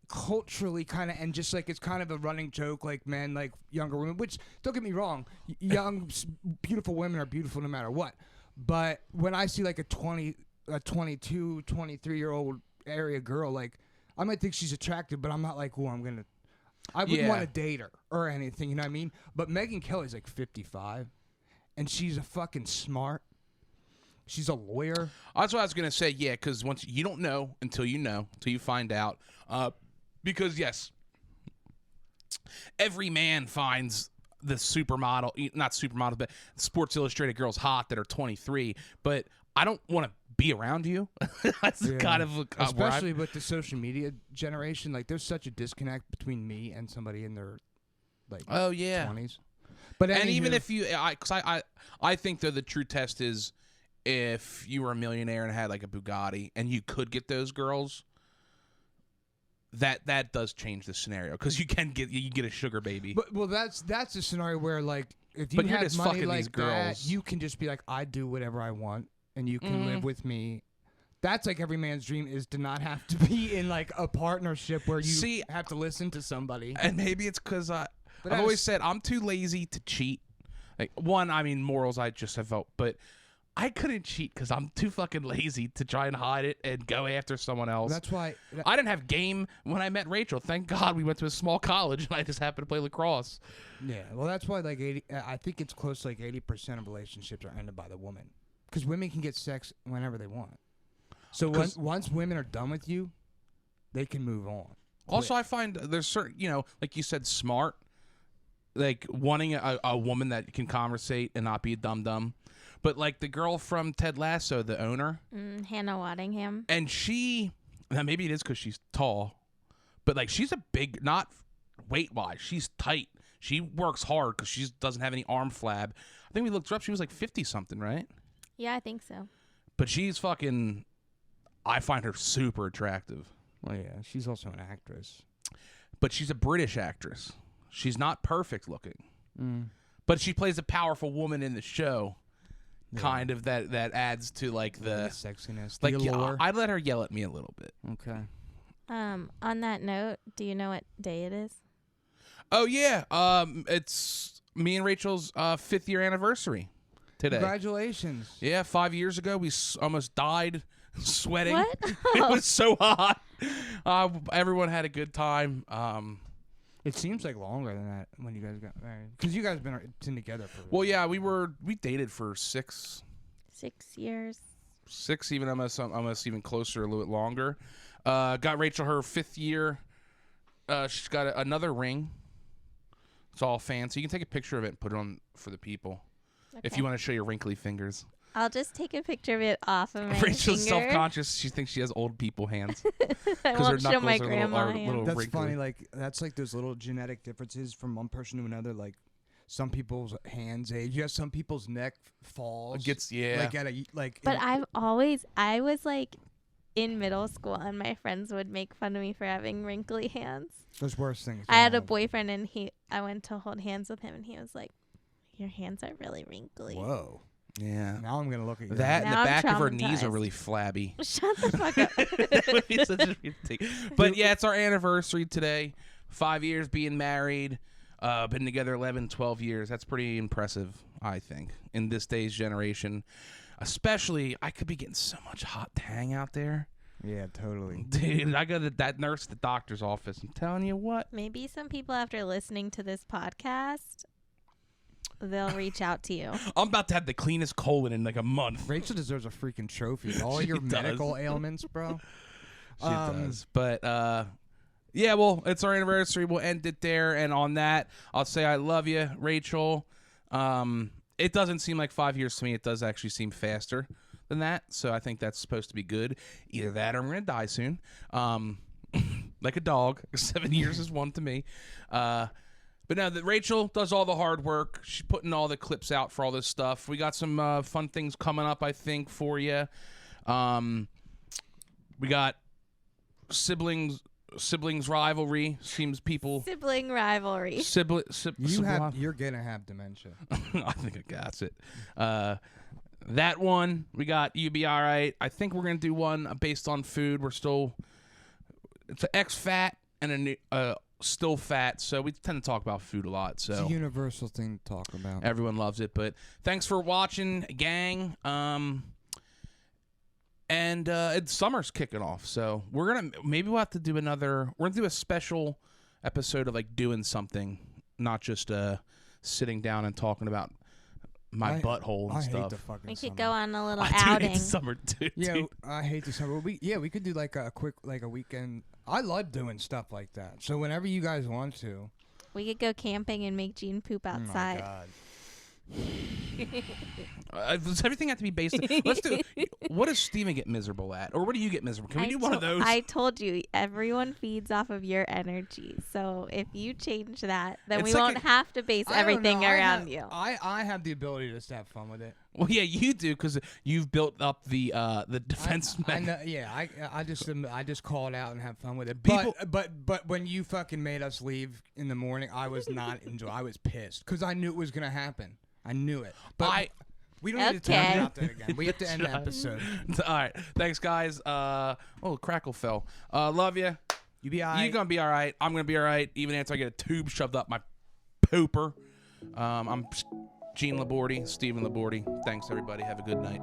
culturally kind of, and just like it's kind of a running joke, like men like younger women, which don't get me wrong, young beautiful women are beautiful no matter what. But when I see like a 22, 23-year-old area girl, like I might think she's attractive, but I'm not like, I wouldn't want to date her or anything, you know what I mean? But Megan Kelly's like 55, and she's a fucking smart. She's a lawyer. That's what I was going to say, yeah, because once you don't know until you find out. Because, yes, every man finds the supermodel, not supermodel, but Sports Illustrated girls hot that are 23, but I don't want to be around you. That's kind of especially with the social media generation. Like, there's such a disconnect between me and somebody in their like 20s. But and even if you, because I think though the true test is if you were a millionaire and had like a Bugatti and you could get those girls. That does change the scenario because you get a sugar baby. But that's a scenario where like if you but have just money fucking like these girls. that, you can just be like, I do whatever I want, and you can live with me. That's like every man's dream is to not have to be in like a partnership where you have to listen to somebody. And maybe it's because I've always said I'm too lazy to cheat. Like morals I just have felt, but I couldn't cheat because I'm too fucking lazy to try and hide it and go after someone else. That's why I didn't have game when I met Rachel. Thank God we went to a small college and I just happened to play lacrosse. Yeah, well, that's why like I think it's close to like 80% of relationships are ended by the woman because women can get sex whenever they want. So once women are done with you, they can move on. Also, I find there's certain, like you said, smart, like wanting a woman that can conversate and not be a dum-dum. But like the girl from Ted Lasso, the owner. Hannah Waddingham. And now maybe it is because she's tall, but like she's a big, not weight-wise, she's tight. She works hard because she doesn't have any arm flab. I think we looked her up. She was like 50-something, right? Yeah, I think so. But she's fucking, I find her super attractive. Well, yeah, she's also an actress. But she's a British actress. She's not perfect looking. But she plays a powerful woman in the show. Yeah. Kind of that adds to like the sexiness, like the allure. I'd let her yell at me a little bit. Okay. On that note, do you know what day it is? Oh yeah, it's me and Rachel's 5th year anniversary today. Congratulations. Yeah, 5 years ago we almost died sweating. What? It was so hot. Everyone had a good time. It seems like longer than that when you guys got married. Because you guys have been together for... Well, yeah, we dated for 6 years. 6, even almost even closer, a little bit longer. Got Rachel her 5th year. She's got another ring. It's all fancy. You can take a picture of it and put it on for the people. Okay. If you want to show your wrinkly fingers. I'll just take a picture of it off of my Rachel's finger. self-conscious. She thinks she has old people hands. I won't show my grandma little That's wrinkly. funny. Like that's like those little genetic differences from one person to another. Like some people's hands age. You have some people's neck falls. Like at a like. But I was like in middle school, and my friends would make fun of me for having wrinkly hands. There's worse things. I had a boyfriend, and I went to hold hands with him, and he was like, "Your hands are really wrinkly." Whoa. Yeah. Now I'm gonna look at you. That and the Now back I'm of her knees are traumatized. really flabby. Shut the fuck up. That would be such a weird thing. But yeah, it's our anniversary today. 5 years being married. Been together 11, 12 years. That's pretty impressive. I think, in this day's generation. Especially, I could be getting so much hot tang out there. Yeah, totally. Dude, I go to that nurse at the doctor's office. I'm telling you what. Maybe some people, after listening to this podcast, they'll reach out to you. I'm about to have the cleanest colon in like a month. Rachel deserves a freaking trophy. All your medical ailments, bro. She does. But, yeah, well, it's our anniversary. We'll end it there. And on that, I'll say I love you, Rachel. It doesn't seem like 5 years to me. It does actually seem faster than that. So I think that's supposed to be good. Either that or I'm going to die soon. Like a dog. 7 years is one to me. But no, Rachel does all the hard work. She's putting all the clips out for all this stuff. We got some fun things coming up, I think, for you. We got siblings rivalry. Seems people Sibling rivalry. You're gonna have dementia. I think I got it. That one we got. You Be Aight. I think we're gonna do one based on food. It's an ex-fat and a still fat, so we tend to talk about food a lot. So it's a universal thing to talk about. Everyone loves it. But thanks for watching, gang. And summer's kicking off, so maybe we'll have to do we're gonna do a special episode of like doing something, not just sitting down and talking about my butthole and I stuff. hate the fucking We summer. could go on a little I do outing. hate the summer too. Yeah, dude. I hate the summer. We could do like a quick a weekend. I love doing stuff like that. So whenever you guys want to. We could go camping and make Gene poop outside. Oh my God. Does everything have to be based? Let's do. What does Steven get miserable at, or what do you get miserable? Can we do one of those? I told you, everyone feeds off of your energy. So if you change that, then we won't have to base everything around you. I have the ability to just have fun with it. Well, yeah, you do because you've built up the defense. I know, yeah, I just call it out and have fun with it. People- But when you fucking made us leave in the morning, I was not enjoying. I was pissed because I knew it was gonna happen. I knew it. But we don't need to talk about that again. We have to end the episode. All right, thanks, guys. Crackle fell. Love you. You be aight. You gonna be all right. I'm gonna be all right. Even after I get a tube shoved up my pooper. I'm Gene Labordi, Stephen Labordi. Thanks, everybody. Have a good night.